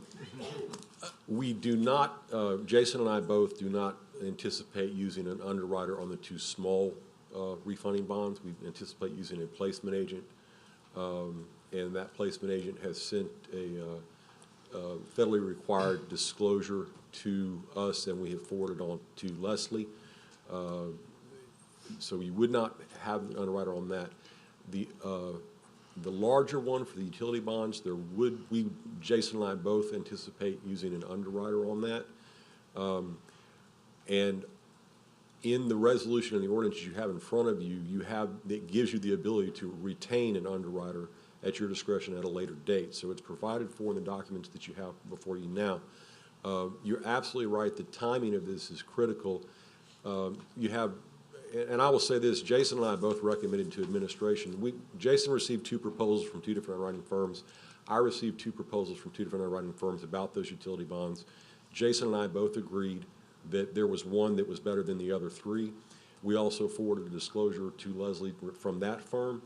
We do not, Jason and I both do not anticipate using an underwriter on the two small refunding bonds. We anticipate using a placement agent, and that placement agent has sent a federally required disclosure to us, and we have forwarded on to Leslie. So you would not have an underwriter on that. The larger one for the utility bonds, Jason and I both anticipate using an underwriter on that. And in the resolution and the ordinance you have in front of you, it gives you the ability to retain an underwriter at your discretion at a later date. So it's provided for in the documents that you have before you now. You're absolutely right. The timing of this is critical. And I will say this, Jason and I both recommended to administration. Jason received 2 proposals from 2 different underwriting firms. I received 2 proposals from 2 different underwriting firms about those utility bonds. Jason and I both agreed that there was one that was better than the other 3. We also forwarded a disclosure to Leslie from that firm.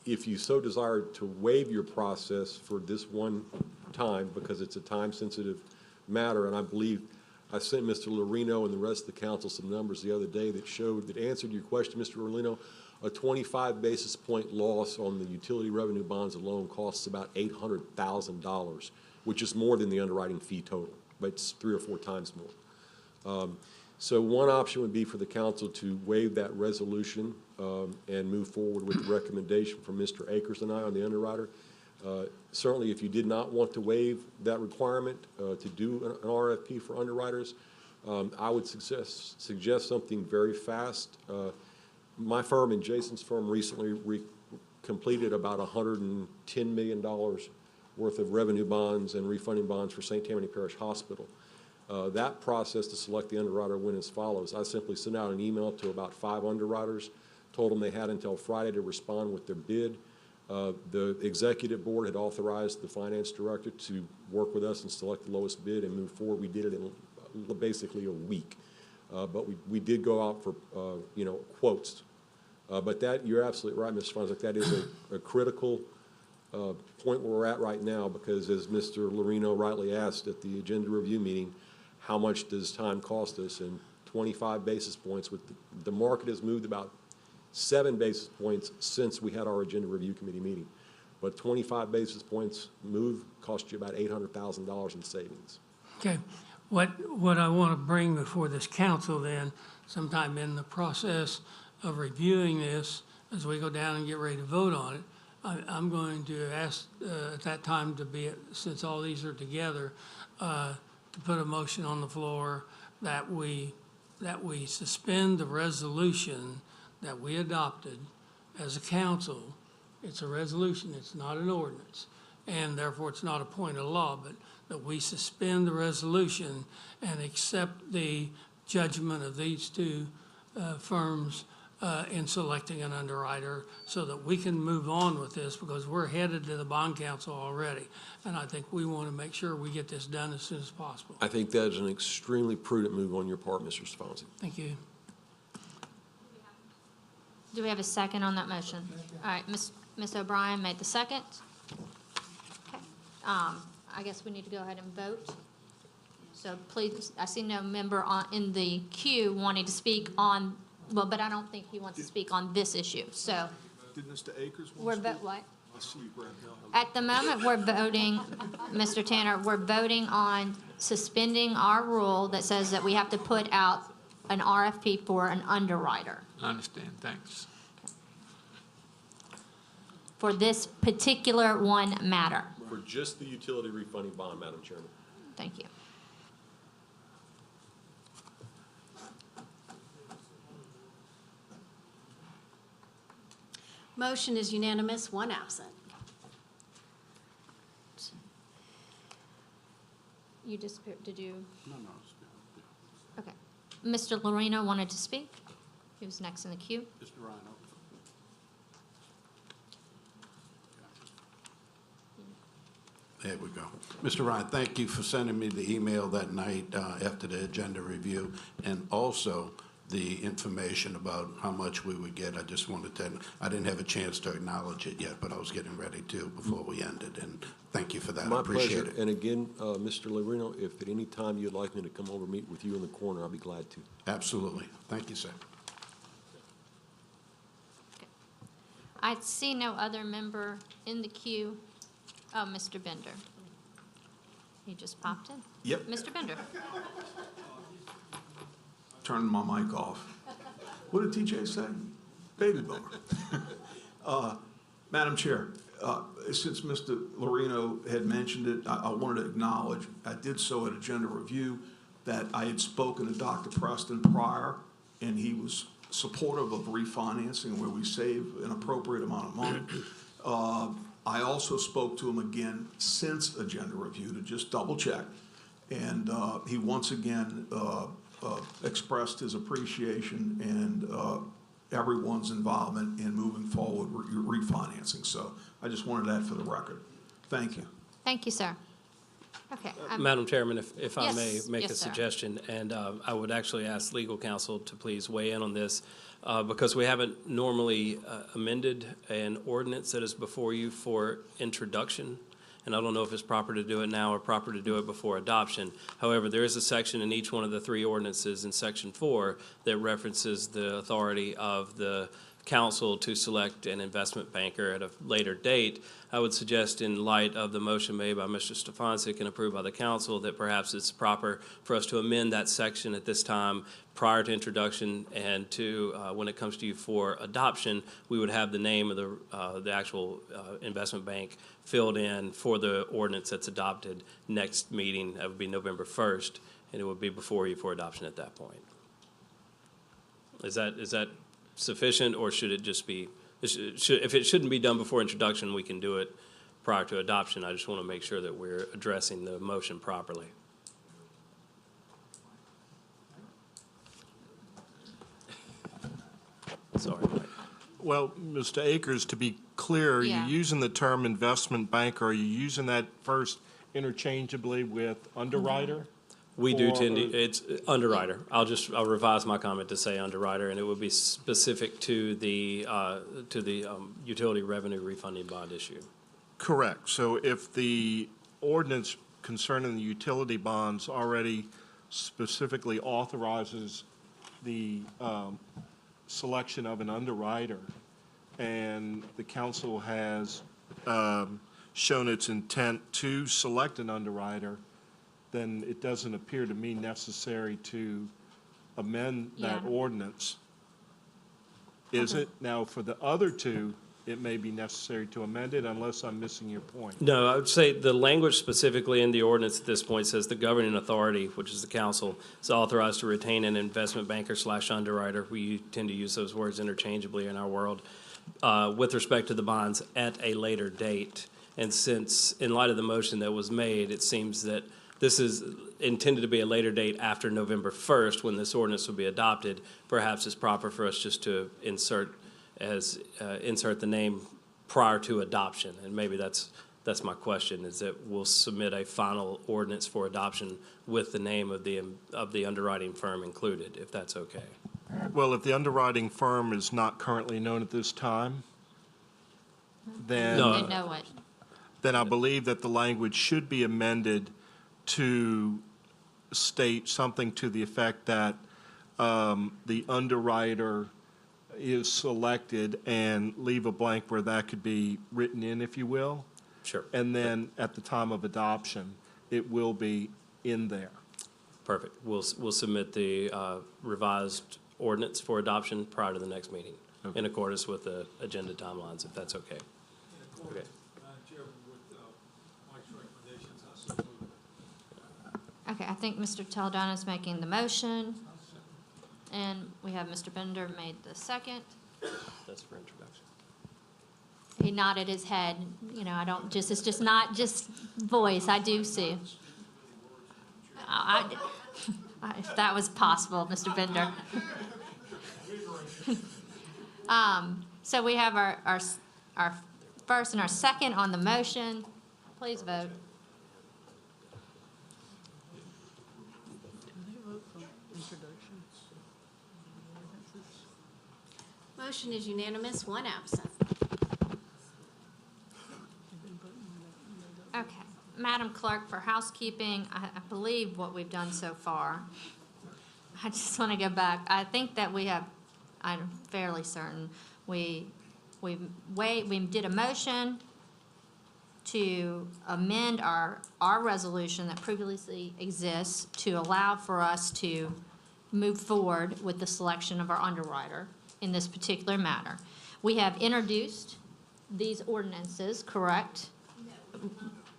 If you so desired to waive your process for this one time, because it's a time-sensitive matter, and I believe I sent Mr. Lorino and the rest of the council some numbers the other day that answered your question, Mr. Lorino. A 25 basis point loss on the utility revenue bonds alone costs about $800,000, which is more than the underwriting fee total, but it's 3 or 4 times more. So one option would be for the council to waive that resolution and move forward with the recommendation from Mr. Akers and I on the underwriter. Certainly, if you did not want to waive that requirement to do an RFP for underwriters, I would suggest something very fast. My firm and Jason's firm recently completed about $110 million worth of revenue bonds and refunding bonds for St. Tammany Parish Hospital. That process to select the underwriter went as follows. I simply sent out an email to about 5 underwriters, told them they had until Friday to respond with their bid. The executive board had authorized the finance director to work with us and select the lowest bid and move forward. We did it in basically a week. But we did go out for, quotes. But you're absolutely right, Mr. Stefanczyk, that is a critical point where we're at right now, because as Mr. Lorino rightly asked at the agenda review meeting, how much does time cost us? And 25 basis points, with the market has moved about 7 basis points since we had our agenda review committee meeting. But 25 basis points move cost you about $800,000 in savings. Okay, what I want to bring before this council then, sometime in the process of reviewing this, as we go down and get ready to vote on it, I'm going to ask at that time since all these are together, to put a motion on the floor that we suspend the resolution that we adopted as a council. It's a resolution, it's not an ordinance, and therefore it's not a point of law, but that we suspend the resolution and accept the judgment of these 2 firms in selecting an underwriter so that we can move on with this, because we're headed to the bond council already. And I think we want to make sure we get this done as soon as possible. I think that is an extremely prudent move on your part, Mr. Stefanczyk. Thank you. Do we have a second on that motion? All right, Ms. O'Brien made the second. Okay. I guess we need to go ahead and vote. So please, I see no member in the queue wanting to speak on, but I don't think he wants to speak on this issue, so. Did Mr. Akers want to speak? What? I see you grabbed down. At the moment, we're voting, Mr. Tanner, we're voting on suspending our rule that says that we have to put out an RFP for an underwriter. I understand, thanks. For this particular one matter. For just the utility refunding bond, Madam Chairman. Thank you. Motion is unanimous, 1 absent. You disappeared, did you? No. Okay. Mr. Lorino wanted to speak. He was next in the queue. Mr. Rhino. There we go. Mr. Ryan, thank you for sending me the email that night after the agenda review, and also the information about how much we would get. I just wanted to, I didn't have a chance to acknowledge it yet, but I was getting ready to before we ended, and thank you for that. I My appreciate pleasure. it. And again, Mr. Lorino, if at any time you'd like me to come over and meet with you in the corner, I'll be glad to. Absolutely. Thank you, sir. I see no other member in the queue. Oh, Mr. Bender. He just popped in. Yep. Mr. Bender. Turning my mic off. What did TJ say? Baby boomer. Madam Chair, since Mr. Lorino had mentioned it, I wanted to acknowledge, I did so at agenda review, that I had spoken to Dr. Preston prior, and he was supportive of refinancing where we save an appropriate amount of money. I also spoke to him again since agenda review to just double check. And he once again expressed his appreciation and everyone's involvement in moving forward refinancing. So I just wanted that for the record. Thank you. Thank you, sir. Okay. Madam Chairman, if I may Yes, make yes, a sir. suggestion, and I would actually ask legal counsel to please weigh in on this, because we haven't normally amended an ordinance that is before you for introduction, and I don't know if it's proper to do it now or proper to do it before adoption. However, there is a section in each one of the three ordinances in Section 4 that references the authority of the council to select an investment banker at a later date. I would suggest, in light of the motion made by Mr. Stefanczyk and approved by the council, that perhaps it's proper for us to amend that section at this time prior to introduction, and to, when it comes to you for adoption, we would have the name of the actual investment bank filled in for the ordinance that's adopted next meeting. That would be November 1st, and it would be before you for adoption at that point. Is that sufficient, or should it just be, if it shouldn't be done before introduction, we can do it prior to adoption? I just want to make sure that we're addressing the motion properly. Sorry. Well, Mr. Akers, to be clear, are you Yeah. using the term investment bank, or are you using that first interchangeably with underwriter? We do Or- tend to, it's underwriter. I'll revise my comment to say underwriter, and it would be specific to the utility revenue refunding bond issue. Correct. So if the ordinance concerning the utility bonds already specifically authorizes the selection of an underwriter, and the council has shown its intent to select an underwriter, then it doesn't appear to me necessary to amend that Yeah. ordinance. Is it? Now, for the other two, it may be necessary to amend it, unless I'm missing your point. No, I would say the language specifically in the ordinance at this point says the governing authority, which is the council, is authorized to retain an investment banker / underwriter. We tend to use those words interchangeably in our world, with respect to the bonds at a later date. And since, in light of the motion that was made, it seems that this is intended to be a later date after November 1st, when this ordinance will be adopted, perhaps it's proper for us just to insert the name prior to adoption. And maybe that's my question, is that we'll submit a final ordinance for adoption with the name of the underwriting firm included, if that's okay. Well, if the underwriting firm is not currently known at this time, then. They know it. Then I believe that the language should be amended to state something to the effect that the underwriter is selected, and leave a blank where that could be written in, if you will. Sure. And then at the time of adoption, it will be in there. Perfect. We'll submit the revised ordinance for adoption prior to the next meeting, in accordance with the agenda timelines, if that's okay. Okay. Okay, I think Mr. Taldana is making the motion, and we have Mr. Bender made the second. That's for introduction. He nodded his head, you know, it's just not just voice, I do see. If that was possible, Mr. Bender. So we have our first and our second on the motion. Please vote. Motion is unanimous, one absent. Okay. Madam Clerk, for housekeeping, I believe what we've done so far, I just want to go back. I think that we have, I'm fairly certain, we did a motion to amend our resolution that previously exists to allow for us to move forward with the selection of our underwriter in this particular matter. We have introduced these ordinances, correct?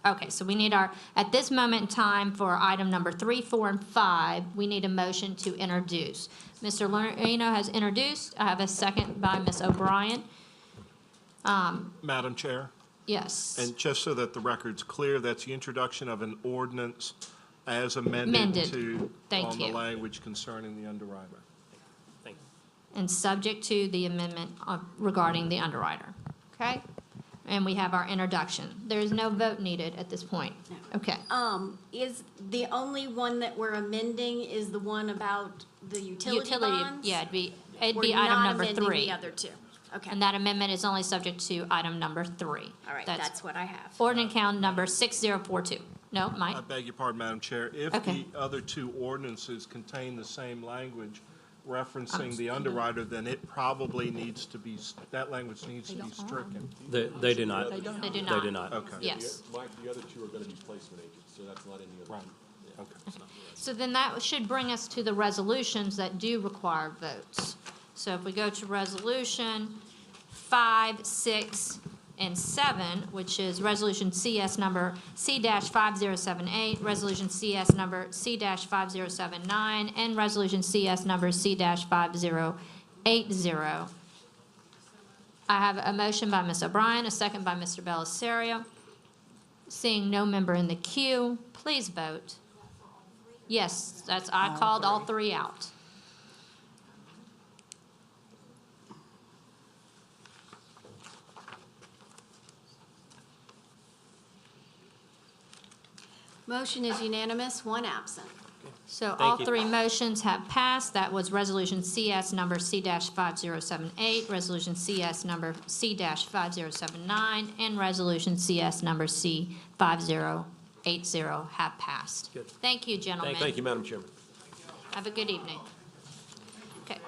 Okay, so we need at this moment in time for item number 3, 4, and 5, we need a motion to introduce. Mr. Lorino has introduced. I have a second by Ms. O'Brien. Madam Chair? Yes. And just so that the record's clear, that's the introduction of an ordinance as Amended. amended Thank on the you. language concerning the underwriter. Thank you. And subject to the amendment regarding the underwriter. Okay? And we have our introduction. There is no vote needed at this point. Okay. Is the only one that we're amending is the one about the utility bonds? Yeah, it'd be We're item not number amending 3. the other two. Okay. And that amendment is only subject to item number 3. All right, that's what I have. Ordinance count number 6042. No, Mike? I beg your pardon, Madam Chair. If Okay. the other two ordinances contain the same language referencing the underwriter, then it probably needs to be, that language needs to be stricken. They do not. They do not. They do not. Okay. Yes. Mike, the other two are going to be placement agents, so that's not in the other. Right. Okay. So then that should bring us to the resolutions that do require votes. So if we go to resolution 5, 6, and 7, which is resolution CS number C-5078, resolution CS number C-5079, and resolution CS number C-5080. I have a motion by Ms. O'Brien, a second by Mr. Bellisario. Seeing no member in the queue, please vote. Yes, I called all 3 out. Motion is unanimous, one absent. So Thank all you. 3 motions have passed. That was resolution CS number C-5078, resolution CS number C-5079, and resolution CS number C-5080 have passed. Good. Thank you, gentlemen. Thank you, Madam Chairman. Have a good evening. Okay.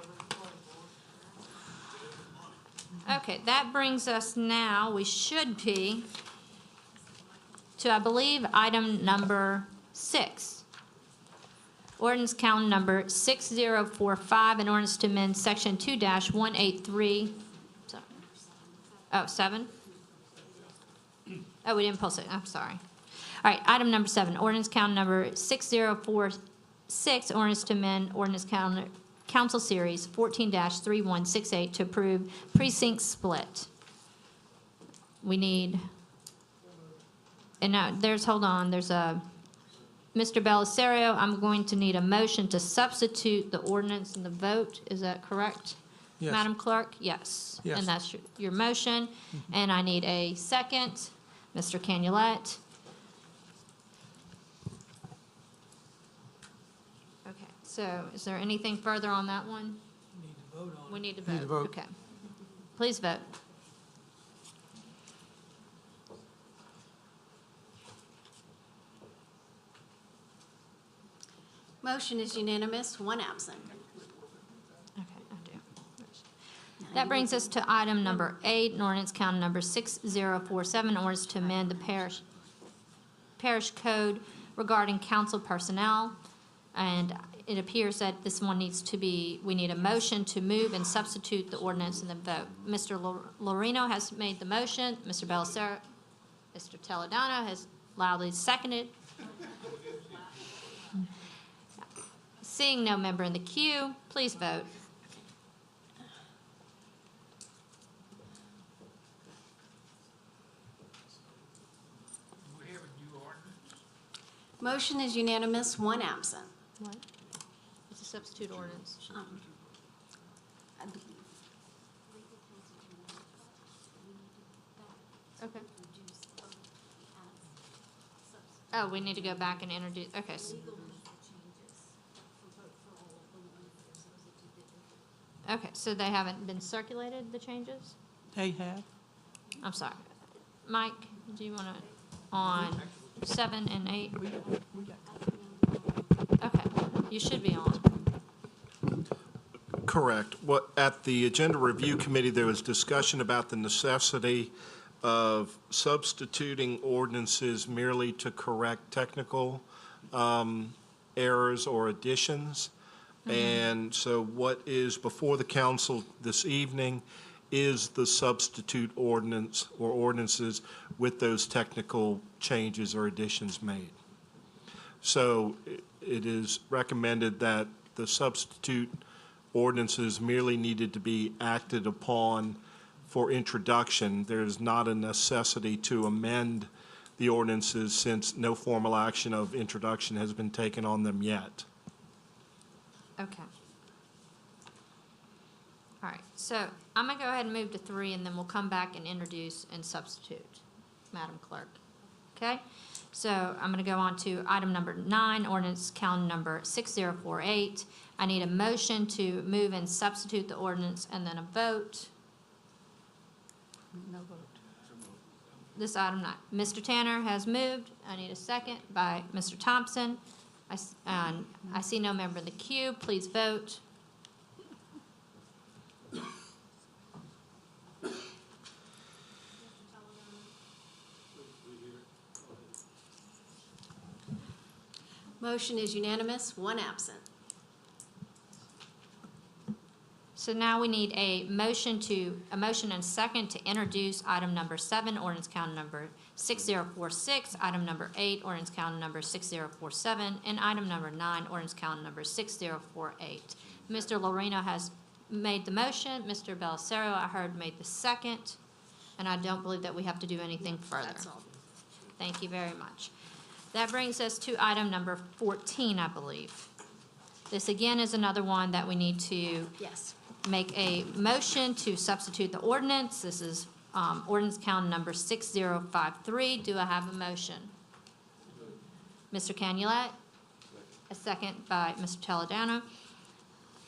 Okay, that brings us now, we should be to, I believe, item number 6. Ordinance count number 6045, an ordinance to amend section 2-183. Sorry. Oh, 7? Oh, we didn't post it, I'm sorry. All right, item number 7, ordinance count number 6046, ordinance to amend ordinance council series 14-3168 to approve precinct split. We need, and now, hold on, there's a, Mr. Bellisario, I'm going to need a motion to substitute the ordinance in the vote. Is that correct? Yes. Madam Clerk? Yes. Yes. And that's your motion. And I need a second. Mr. Canulette? Okay, so is there anything further on that one? We need to vote. Need to vote. Okay. Please vote. Motion is unanimous, one absent. Okay, I do. That brings us to item number 8, an ordinance count number 6047, ordinance to amend the parish code regarding council personnel. And it appears that this one needs to be, we need a motion to move and substitute the ordinance in the vote. Mr. Lorino has made the motion. Mr. Bellisario, Mr. Toledano has loudly seconded. Seeing no member in the queue, please vote. Motion is unanimous, one absent. What? It's a substitute ordinance. I believe. Okay. Oh, we need to go back and introduce, okay. Okay, so they haven't been circulated, the changes? They have. I'm sorry. Mike, do you want to, on 7 and 8? Okay, you should be on. Correct. What, at the Agenda Review Committee, there was discussion about the necessity of substituting ordinances merely to correct technical errors or additions. And so what is before the council this evening is the substitute ordinance or ordinances with those technical changes or additions made. So it is recommended that the substitute ordinances merely needed to be acted upon for introduction. There's not a necessity to amend the ordinances since no formal action of introduction has been taken on them yet. Okay. All right, so I'm going to go ahead and move to 3, and then we'll come back and introduce and substitute, Madam Clerk. Okay? So I'm going to go on to item number 9, ordinance calendar number 6048. I need a motion to move and substitute the ordinance and then a vote. No vote. This item, not. Mr. Tanner has moved. I need a second by Mr. Thompson. I see no member in the queue. Please vote. Motion is unanimous, 1 absent. So now we need a motion and second to introduce item number 7, ordinance calendar number 6046, item number 8, ordinance calendar number 6047, and item number 9, ordinance calendar number 6048. Mr. Loreno has made the motion. Mr. Bellicero, I heard, made the second, and I don't believe that we have to do anything further. That's all. Thank you very much. That brings us to item number 14, I believe. This again is another one that we need to Yes. make a motion to substitute the ordinance. This is ordinance count number 6053. Do I have a motion? Mr. Canulet? A second by Mr. Toledano.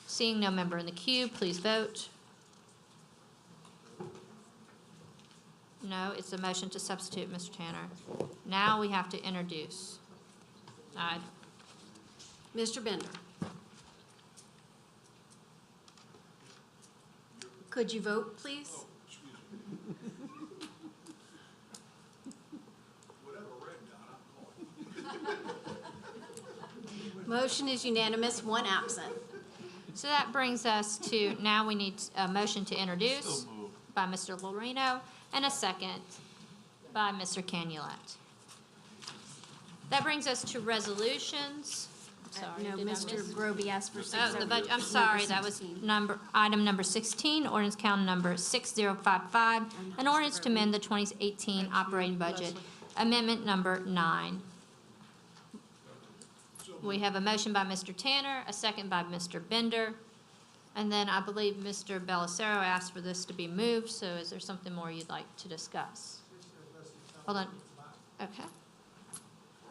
Seeing no member in the queue, please vote. No, it's a motion to substitute, Mr. Tanner. Now we have to introduce. Mr. Bender. Could you vote, please? Motion is unanimous, 1 absent. So that brings us to, now we need a motion to introduce by Mr. Loreno and a second by Mr. Canulet. That brings us to resolutions. I'm sorry, No, did I Mr. miss- Groby asked for Oh, the budget, I'm sorry, that was item number 16, ordinance count number 6055, an ordinance to amend the 2018 operating budget, amendment number 9. We have a motion by Mr. Tanner, a second by Mr. Bender, and then I believe Mr. Bellicero asked for this to be moved, so is there something more you'd like to discuss? Hold on, okay.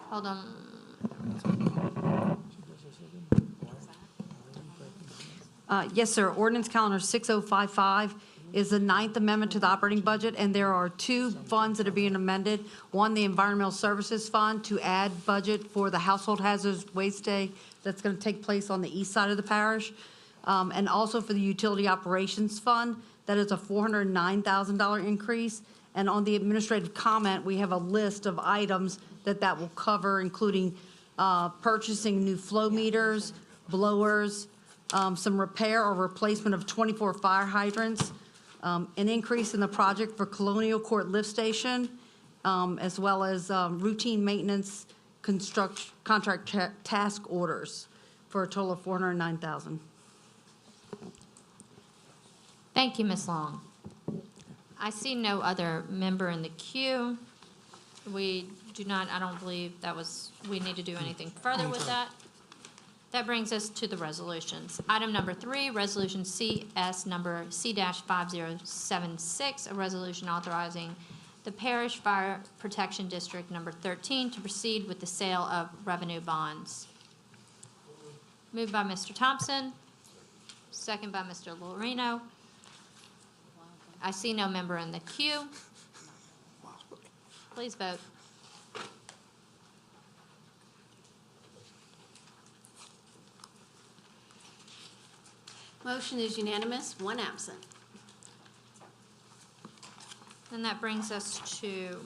Hold on. Yes, sir. Ordinance calendar 6055 is the 9th amendment to the operating budget, and there are 2 funds that are being amended. One, the Environmental Services Fund to add budget for the Household Hazardous Waste Day that's going to take place on the east side of the parish, and also for the Utility Operations Fund. That is a $409,000 increase. And on the administrative comment, we have a list of items that will cover, including purchasing new flow meters, blowers, some repair or replacement of 24 fire hydrants, an increase in the project for Colonial Court Lift Station, as well as routine maintenance contract task orders for a total of $409,000. Thank you, Ms. Long. I see no other member in the queue. We do not, I don't believe we need to do anything further with that. That brings us to the resolutions. Item number 3, resolution CS number C-5076, a resolution authorizing the Parish Fire Protection District number 13 to proceed with the sale of revenue bonds. Moved by Mr. Thompson, second by Mr. Lorino. I see no member in the queue. Please vote. Motion is unanimous, one absent. And that brings us to,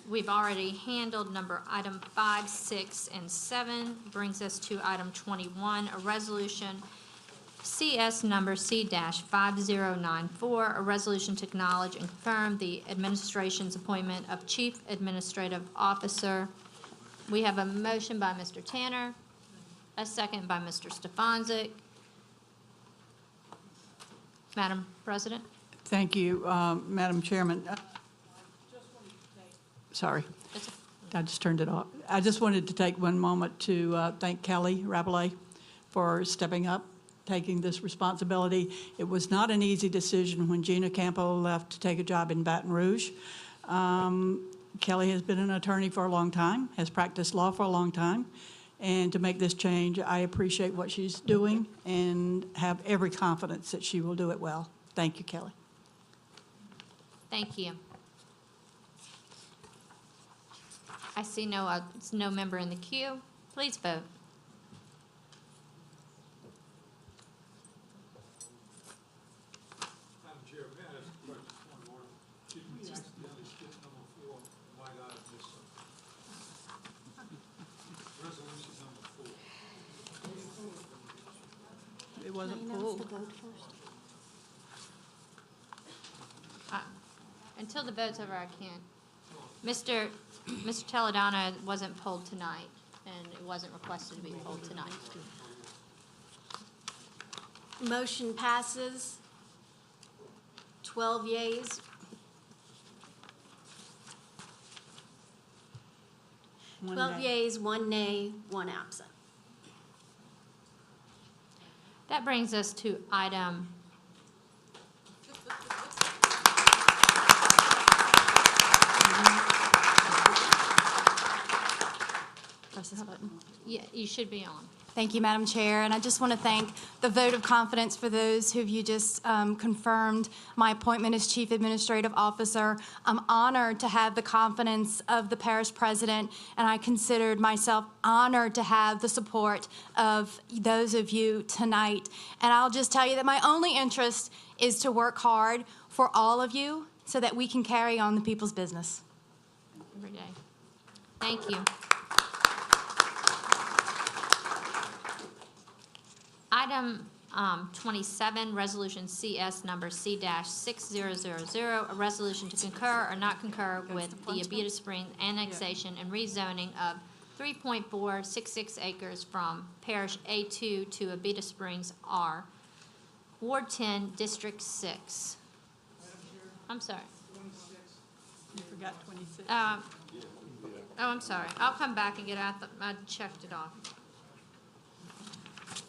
we've already handled item 5, 6, and 7. Brings us to item 21, a resolution CS number C-5094, a resolution to acknowledge and confirm the administration's appointment of Chief Administrative Officer. We have a motion by Mr. Tanner, a second by Mr. Stefanczyk. Madam President? Thank you, Madam Chairman. Sorry, I just turned it off. I just wanted to take one moment to thank Kelly Rabelais for stepping up, taking this responsibility. It was not an easy decision when Gina Campo left to take a job in Baton Rouge. Kelly has been an attorney for a long time, has practiced law for a long time, and to make this change, I appreciate what she's doing and have every confidence that she will do it well. Thank you, Kelly. Thank you. I see no member in the queue. Please vote. Madam Chair, may I ask a question, point of order? Did we accidentally skip number 4, might I have missed something? Resolution number 4. It wasn't Can I announce pulled. the vote first? Until the vote's over, I can't. Mr. Teledana wasn't pulled tonight, and it wasn't requested to be pulled tonight. Motion passes. 12 yeas. 12 yeas, 1 nay, 1 absent. That brings us to item Press this button. Yeah, you should be on. Thank you, Madam Chair, and I just want to thank the vote of confidence for those who you just confirmed my appointment as Chief Administrative Officer. I'm honored to have the confidence of the parish president, and I considered myself honored to have the support of those of you tonight. And I'll just tell you that my only interest is to work hard for all of you so that we can carry on the people's business. Every day. Thank you. Item 27, Resolution CS number C-6000, a resolution to concur or not concur with the Abita Springs annexation and rezoning of 3.466 acres from Parish A2 to Abita Springs R, Ward 10, District 6. I'm sorry. You forgot 26. Oh, I'm sorry. I'll come back and get it. I checked it off.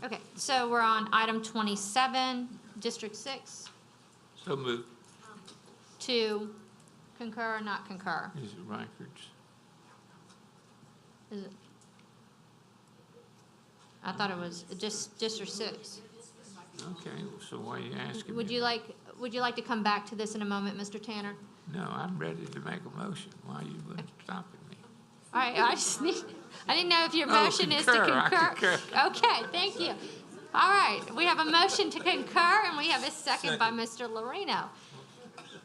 Okay, so we're on item 27, District 6, So moved. to concur or not concur. Is it Reichert's? Is it? I thought it was just District 6. Okay, so why are you asking Would me? you like to come back to this in a moment, Mr. Tanner? No, I'm ready to make a motion. Why are you stopping me? All right, I didn't know if your Oh, motion is to concur, I concur. concur. Okay, thank you. All right, we have a motion to concur, and we have a second by Mr. Lorino.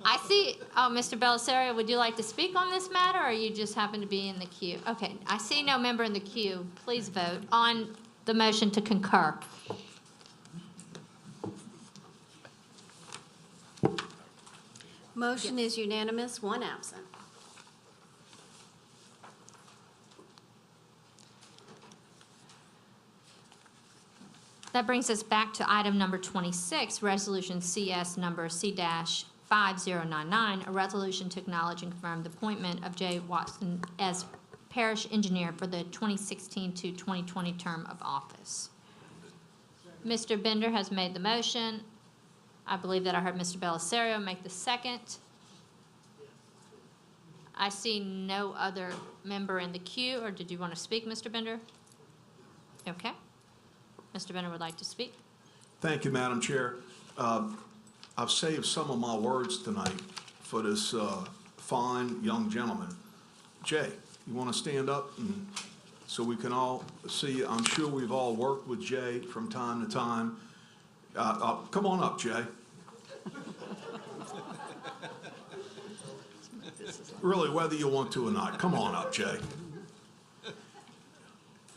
I see, Mr. Belisario, would you like to speak on this matter, or you just happen to be in the queue? Okay, I see no member in the queue. Please vote on the motion to concur. Motion is unanimous, 1 absent. That brings us back to item number 26, Resolution CS number C-5099, a resolution to acknowledge and confirm the appointment of Jay Watson as Parish Engineer for the 2016 to 2020 term of office. Mr. Bender has made the motion. I believe that I heard Mr. Belisario make the second. I see no other member in the queue, or did you want to speak, Mr. Bender? Okay. Mr. Bender would like to speak. Thank you, Madam Chair. I've saved some of my words tonight for this fine young gentleman. Jay, you want to stand up and so we can all see? I'm sure we've all worked with Jay from time to time. Come on up, Jay. Really, whether you want to or not, come on up, Jay.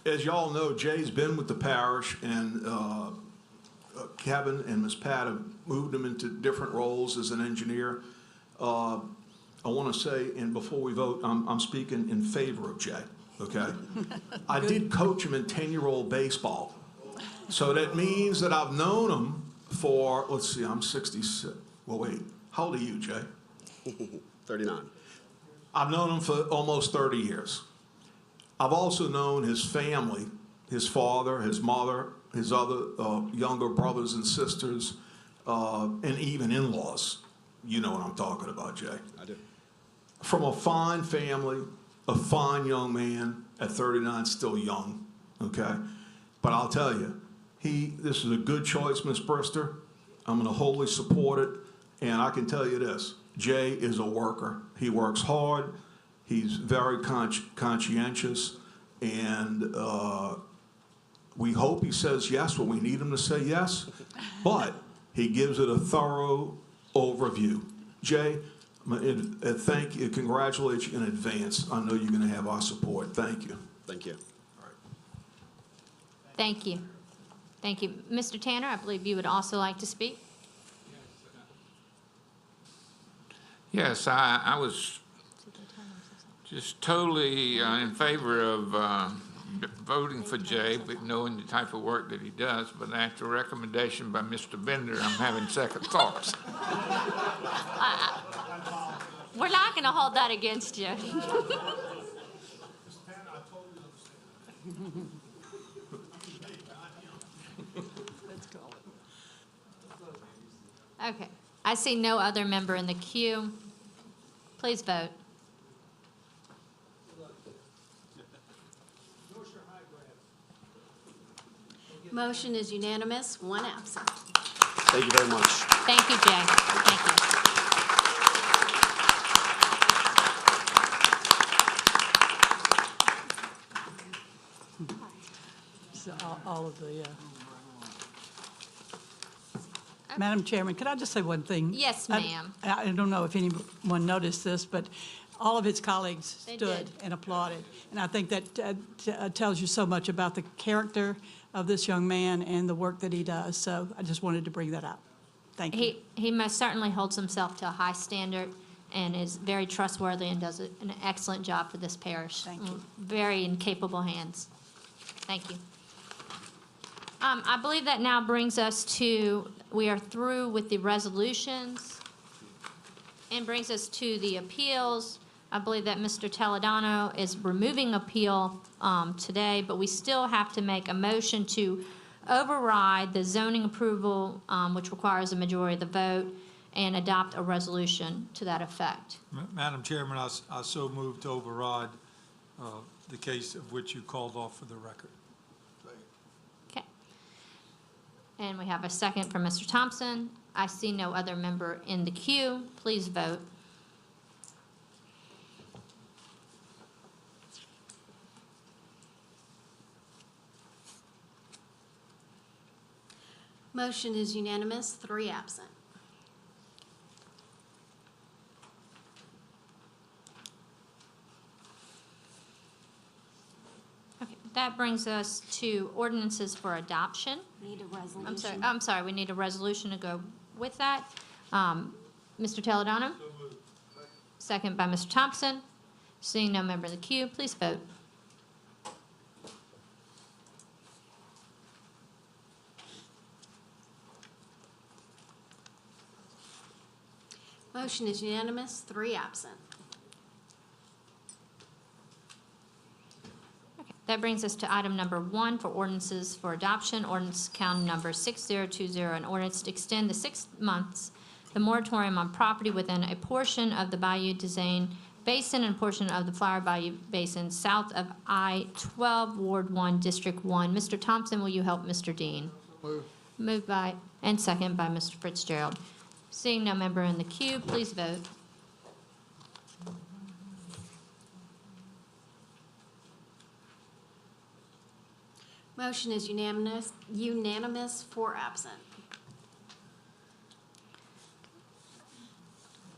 As y'all know, Jay's been with the parish, and Kevin and Ms. Pat have moved him into different roles as an engineer. I want to say, and before we vote, I'm speaking in favor of Jay, okay? I did coach him in 10-year-old baseball. So that means that I've known him for, let's see, I'm 66. Well, wait, how old are you, Jay? 39. I've known him for almost 30 years. I've also known his family, his father, his mother, his other younger brothers and sisters, and even in-laws. You know what I'm talking about, Jay. I do. From a fine family, a fine young man, at 39, still young, okay? But I'll tell you, this is a good choice, Ms. Brister. I'm going to wholly support it, and I can tell you this. Jay is a worker. He works hard. He's very conscientious, and we hope he says yes when we need him to say yes, but he gives it a thorough overview. Jay, thank you, congratulate you in advance. I know you're going to have our support. Thank you. Thank you. Thank you. Thank you. Mr. Tanner, I believe you would also like to speak. Yes, I was just totally in favor of voting for Jay, but knowing the type of work that he does. But after a recommendation by Mr. Bender, I'm having second thoughts. We're not going to hold that against you. Okay. I see no other member in the queue. Please vote. Motion is unanimous, one absent. Thank you very much. Thank you, Jay. Thank you. So all of the, Madam Chairman, could I just say one thing? Yes, ma'am. I don't know if anyone noticed this, but all of his colleagues They stood did. and applauded. And I think that tells you so much about the character of this young man and the work that he does. So I just wanted to bring that up. Thank you. He most certainly holds himself to a high standard and is very trustworthy and does an excellent job for this parish. Thank you. Very in capable hands. Thank you. I believe that now brings us to, we are through with the resolutions and brings us to the appeals. I believe that Mr. Toledano is removing appeal today, but we still have to make a motion to override the zoning approval, which requires a majority of the vote, and adopt a resolution to that effect. Madam Chairman, I so move to override the case of which you called off for the record. Okay. And we have a second from Mr. Thompson. I see no other member in the queue. Please vote. Motion is unanimous, 3 absent. Okay, that brings us to ordinances for adoption. Need a resolution. I'm sorry, we need a resolution to go with that. Mr. Toledano? Second by Mr. Thompson. Seeing no member in the queue, please vote. Motion is unanimous, 3 absent. That brings us to item number 1 for ordinances for adoption. Ordinance count number 6020, an ordinance to extend the 6 months the moratorium on property within a portion of the Bayou Design Basin and a portion of the Flower Bayou Basin south of I-12, Ward 1, District 1. Mr. Thompson, will you help Mr. Dean? Moved by, and second by Mr. Fitzgerald. Seeing no member in the queue, please vote. Motion is unanimous, 4 absent.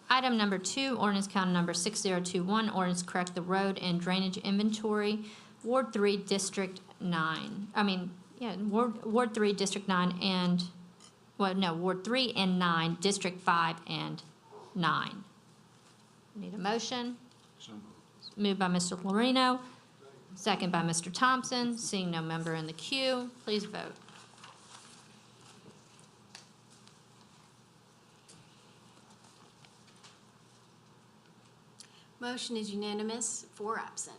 Item number 2, ordinance count number 6021, ordinance correct the road and drainage inventory, Ward 3, District 9. Ward 3, District 9 and, Ward 3 and 9, District 5 and 9. Need a motion? Moved by Mr. Lorino, second by Mr. Thompson. Seeing no member in the queue, please vote. Motion is unanimous, 4 absent.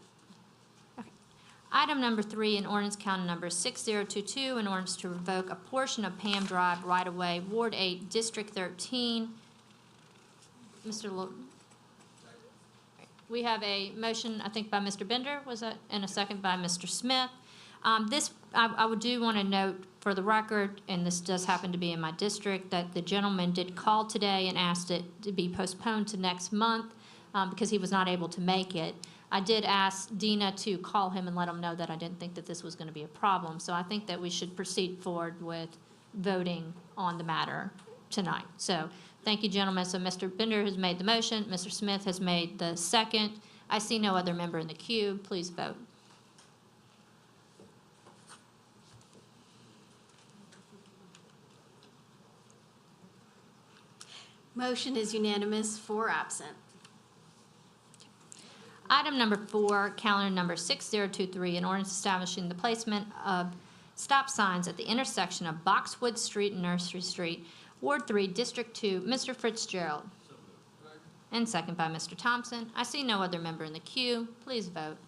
Item number 3, in ordinance count number 6022, in ordinance to revoke a portion of Pam Drive right-of-way, Ward 8, District 13. We have a motion, I think, by Mr. Bender, was that, and a second by Mr. Smith. I do want to note for the record, and this does happen to be in my district, that the gentleman did call today and asked it to be postponed to next month because he was not able to make it. I did ask Dina to call him and let him know that I didn't think that this was going to be a problem. So I think that we should proceed forward with voting on the matter tonight. So thank you, gentlemen. So Mr. Bender has made the motion. Mr. Smith has made the second. I see no other member in the queue. Please vote. Motion is unanimous, 4 absent. Item number 4, calendar number 6023, an ordinance establishing the placement of stop signs at the intersection of Boxwood Street and Nursery Street, Ward 3, District 2. Mr. Fitzgerald. And second by Mr. Thompson. I see no other member in the queue. Please vote.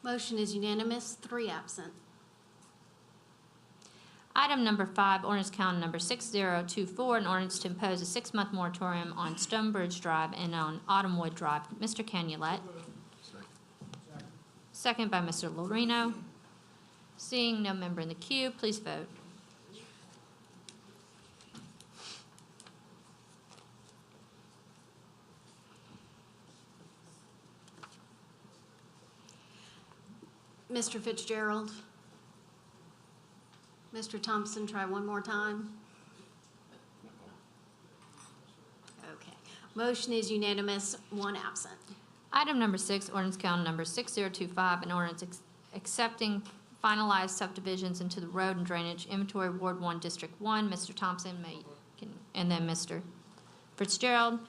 Motion is unanimous, 3 absent. Item number 5, ordinance count number 6024, an ordinance to impose a 6-month moratorium on Stonebridge Drive and on Autumnwood Drive. Mr. Canulet. Second by Mr. Lorino. Seeing no member in the queue, please vote. Mr. Fitzgerald? Mr. Thompson, try one more time. Okay. Motion is unanimous, 1 absent. Item number 6, ordinance count number 6025, an ordinance accepting finalized subdivisions into the road and drainage inventory, Ward 1, District 1. Mr. Thompson and then Mr. Fitzgerald.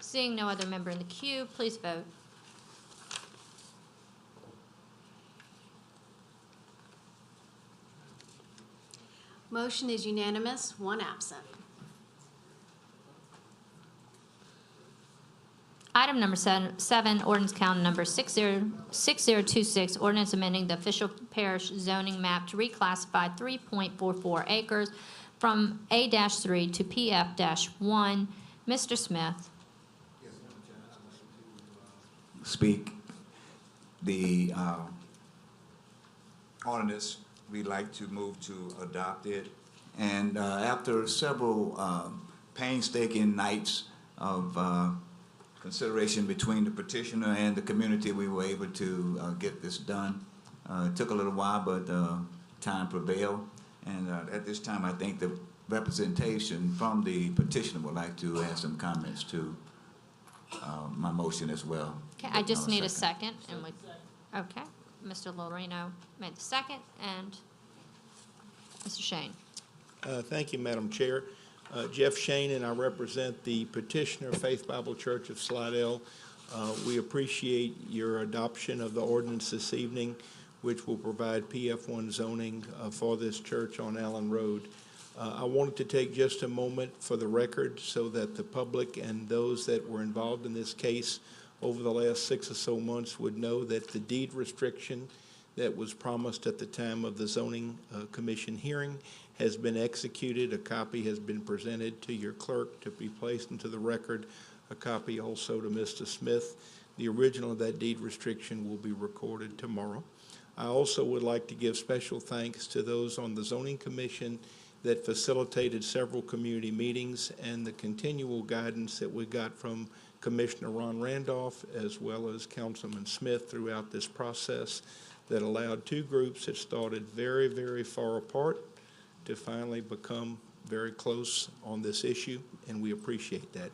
Seeing no other member in the queue, please vote. Motion is unanimous, 1 absent. Item number 7, ordinance count number 6026, ordinance amending the official parish zoning map to reclassify 3.44 acres from A-3 to PF-1. Mr. Smith. Speak. The ordinance, we'd like to move to adopt it. And after several painstaking nights of consideration between the petitioner and the community, we were able to get this done. It took a little while, but time prevailed. And at this time, I think the representation from the petitioner would like to add some comments to my motion as well. Okay, I just need a second. Okay, Mr. Lorino made the second, and Mr. Shane. Thank you, Madam Chair. Jeff Shane, and I represent the petitioner, Faith Bible Church of Slidell. We appreciate your adoption of the ordinance this evening, which will provide PF1 zoning for this church on Allen Road. I wanted to take just a moment for the record so that the public and those that were involved in this case over the last 6 or so months would know that the deed restriction that was promised at the time of the zoning commission hearing has been executed. A copy has been presented to your clerk to be placed into the record a copy also to Mr. Smith. The original of that deed restriction will be recorded tomorrow. I also would like to give special thanks to those on the Zoning Commission that facilitated several community meetings and the continual guidance that we got from Commissioner Ron Randolph as well as Councilman Smith throughout this process that allowed two groups that started very, very far apart to finally become very close on this issue, and we appreciate that.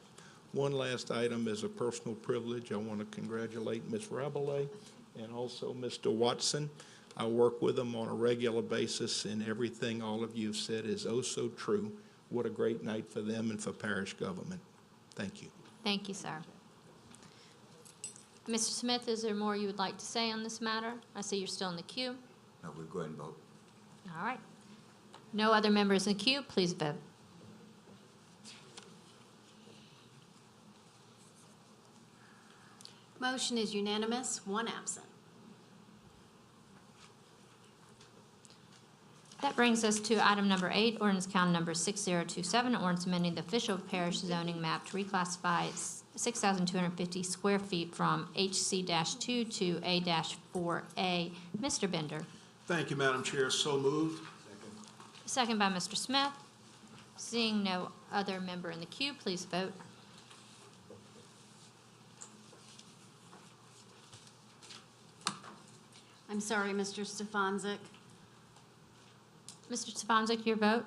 One last item as a personal privilege. I want to congratulate Ms. Rabelais and also Mr. Watson. I work with them on a regular basis, and everything all of you have said is oh so true. What a great night for them and for parish government. Thank you. Thank you, sir. Mr. Smith, is there more you would like to say on this matter? I see you're still in the queue. No, we'll go ahead and vote. All right. No other members in the queue, please vote. Motion is unanimous, one absent. That brings us to item number 8, ordinance count number 6027, ordinance amending the official parish zoning map to reclassify 6,250 square feet from HC-2 to A-4A. Mr. Bender. Thank you, Madam Chair. So moved. Second by Mr. Smith. Seeing no other member in the queue, please vote. I'm sorry, Mr. Stefanczyk. Mr. Stefanczyk, your vote?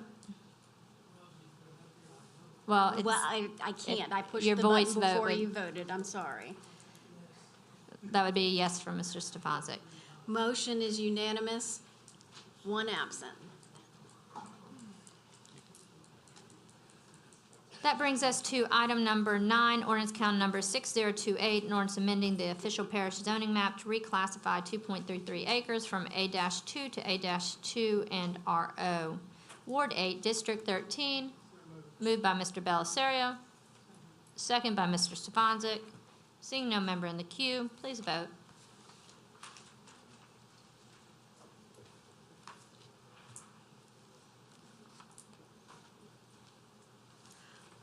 Well, it's... Well, I can't. I pushed your the voice button vote before would- you voted. I'm sorry. That would be a yes from Mr. Stefanczyk. Motion is unanimous, one absent. That brings us to item number 9, ordinance count number 6028, an ordinance amending the official parish zoning map to reclassify 2.33 acres from A-2 to A-2 and RO. Ward 8, District 13, moved by Mr. Belisario, second by Mr. Stefanczyk. Seeing no member in the queue, please vote.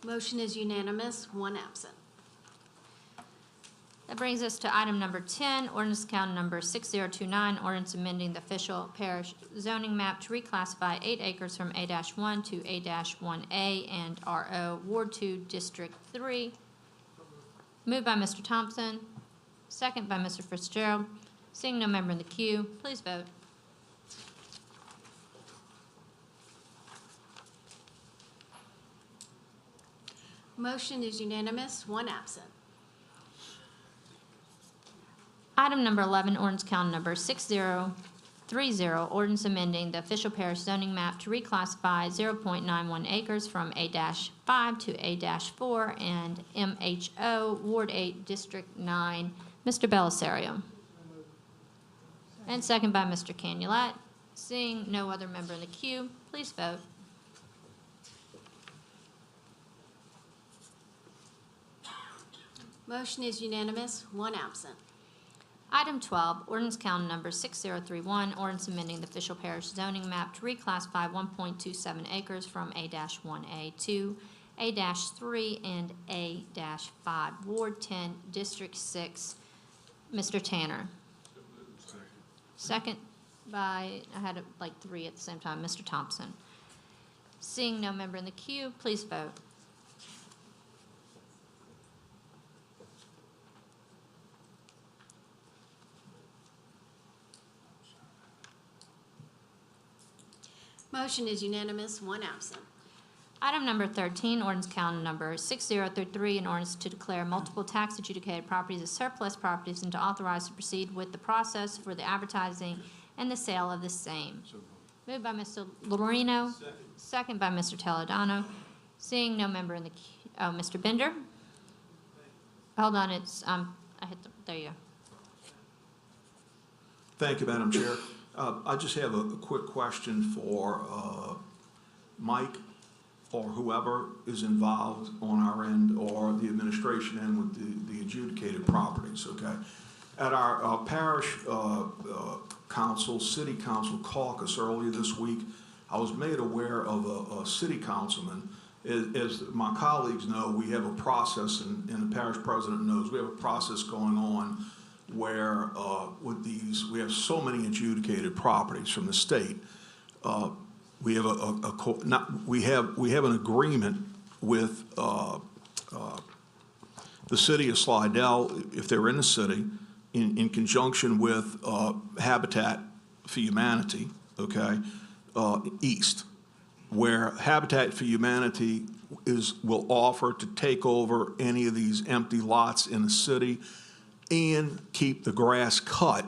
Motion is unanimous, one absent. That brings us to item number 10, ordinance count number 6029, ordinance amending the official parish zoning map to reclassify 8 acres from A-1 to A-1A and RO, Ward 2, District 3. Moved by Mr. Thompson, second by Mr. Fitzgerald. Seeing no member in the queue, please vote. Motion is unanimous, one absent. Item number 11, ordinance count number 6030, ordinance amending the official parish zoning map to reclassify 0.91 acres from A-5 to A-4 and MHO, Ward 8, District 9. Mr. Belisario. And second by Mr. Canulet. Seeing no other member in the queue, please vote. Motion is unanimous, one absent. Item 12, ordinance count number 6031, ordinance amending the official parish zoning map to reclassify 1.27 acres from A-1A to A-3 and A-5, Ward 10, District 6. Mr. Tanner. Second by, I had like 3 at the same time, Mr. Thompson. Seeing no member in the queue, please vote. Motion is unanimous, one absent. Item number 13, ordinance count number 6033, an ordinance to declare multiple tax adjudicated properties as surplus properties and to authorize to proceed with the process for the advertising and the sale of the same. Moved by Mr. Lorino, second by Mr. Toledano. Seeing no member in the queue, oh, Mr. Bender? Hold on, it's, I hit the, there you go. Thank you, Madam Chair. I just have a quick question for Mike or whoever is involved on our end or the administration end with the adjudicated properties, okay? At our parish council, city council caucus earlier this week, I was made aware of a city councilman As my colleagues know, we have a process, and the parish president knows, we have a process going on where with these, we have so many adjudicated properties from the state. We have we have an agreement with the city of Slidell, if they're in the city, in conjunction with Habitat for Humanity, okay, east, where Habitat for Humanity will offer to take over any of these empty lots in the city and keep the grass cut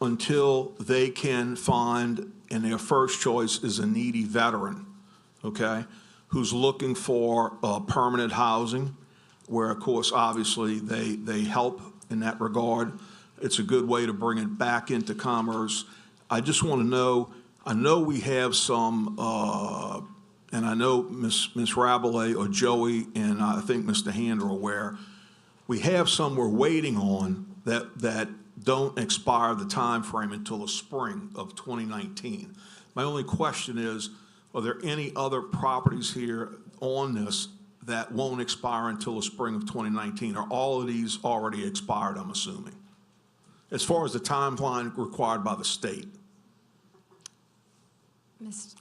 until they can find, and their first choice is a needy veteran, okay, who's looking for permanent housing, where, of course, obviously, they help in that regard. It's a good way to bring it back into commerce. I just want to know, I know we have some, and I know Ms. Rabelais or Joey and I think Mr. Hand are aware, we have some we're waiting on that don't expire the time frame until the spring of 2019. My only question is, are there any other properties here on this that won't expire until the spring of 2019? Are all of these already expired, I'm assuming, as far as the timeline required by the state?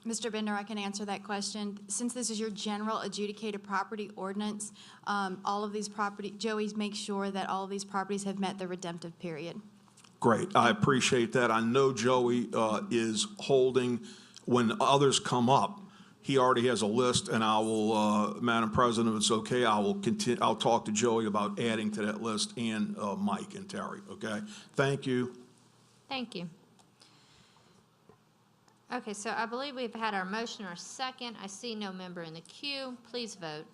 Mr. Bender, I can answer that question. Since this is your general adjudicated property ordinance, all of these Joey's makes sure that all of these properties have met the redemptive period. Great, I appreciate that. I know Joey is holding, when others come up, he already has a list, and I will, Madam President, if it's okay, I will continue, I'll talk to Joey about adding to that list, and Mike and Terry, okay? Thank you. Thank you. Okay, so I believe we've had our motion or second. I see no member in the queue. Please vote.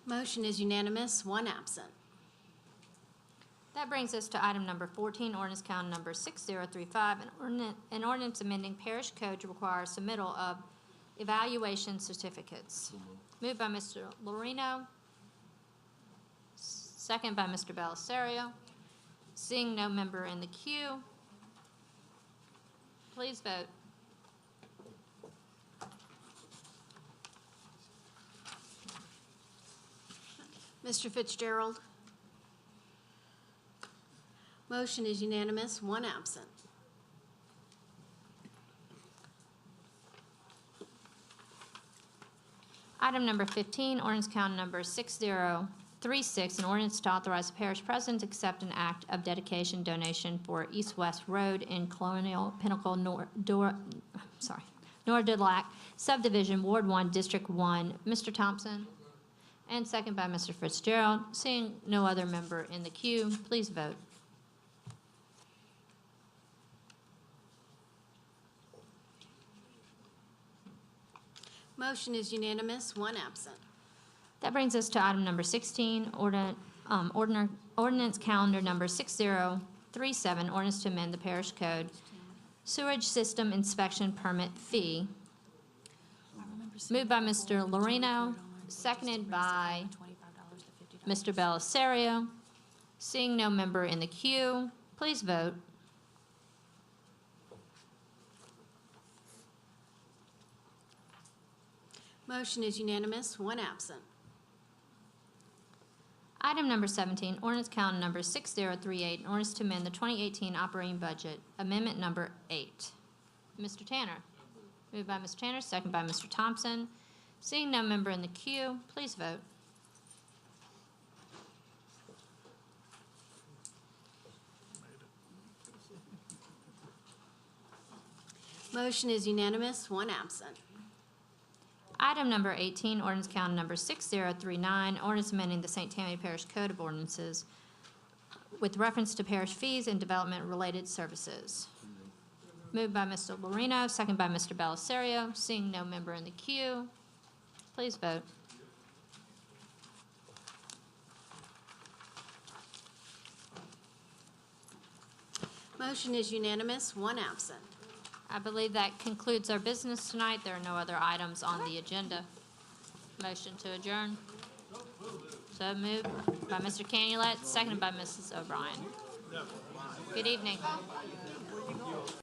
Motion is unanimous, one absent. That brings us to item number 14, ordinance count number 6035, an ordinance amending parish code to require submittal of evaluation certificates. Moved by Mr. Lorino, second by Mr. Belisario. Seeing no member in the queue, please vote. Mr. Fitzgerald? Motion is unanimous, one absent. Item number 15, ordinance count number 6036, an ordinance to authorize the parish president to accept an act of dedication donation for East-West Road in Colonial Pinnacle Nor-de-Lac subdivision, Ward 1, District 1. Mr. Thompson, and second by Mr. Fitzgerald. Seeing no other member in the queue, please vote. Motion is unanimous, one absent. That brings us to item number 16, ordinance calendar number 6037, ordinance to amend the parish code, sewage system inspection permit fee. Moved by Mr. Lorino, seconded by Mr. Belisario. Seeing no member in the queue, please vote. Motion is unanimous, one absent. Item number 17, ordinance count number 6038, an ordinance to amend the 2018 operating budget, amendment number 8. Mr. Tanner. Moved by Mr. Tanner, second by Mr. Thompson. Seeing no member in the queue, please vote. Motion is unanimous, one absent. Item number 18, ordinance count number 6039, ordinance amending the St. Tammany Parish Code of Ordinances with reference to parish fees and development-related services. Moved by Mr. Lorino, second by Mr. Belisario. Seeing no member in the queue, please vote. Motion is unanimous, one absent. I believe that concludes our business tonight. There are no other items on the agenda. Motion to adjourn. So moved by Mr. Canulet, seconded by Mrs. O'Brien. Good evening.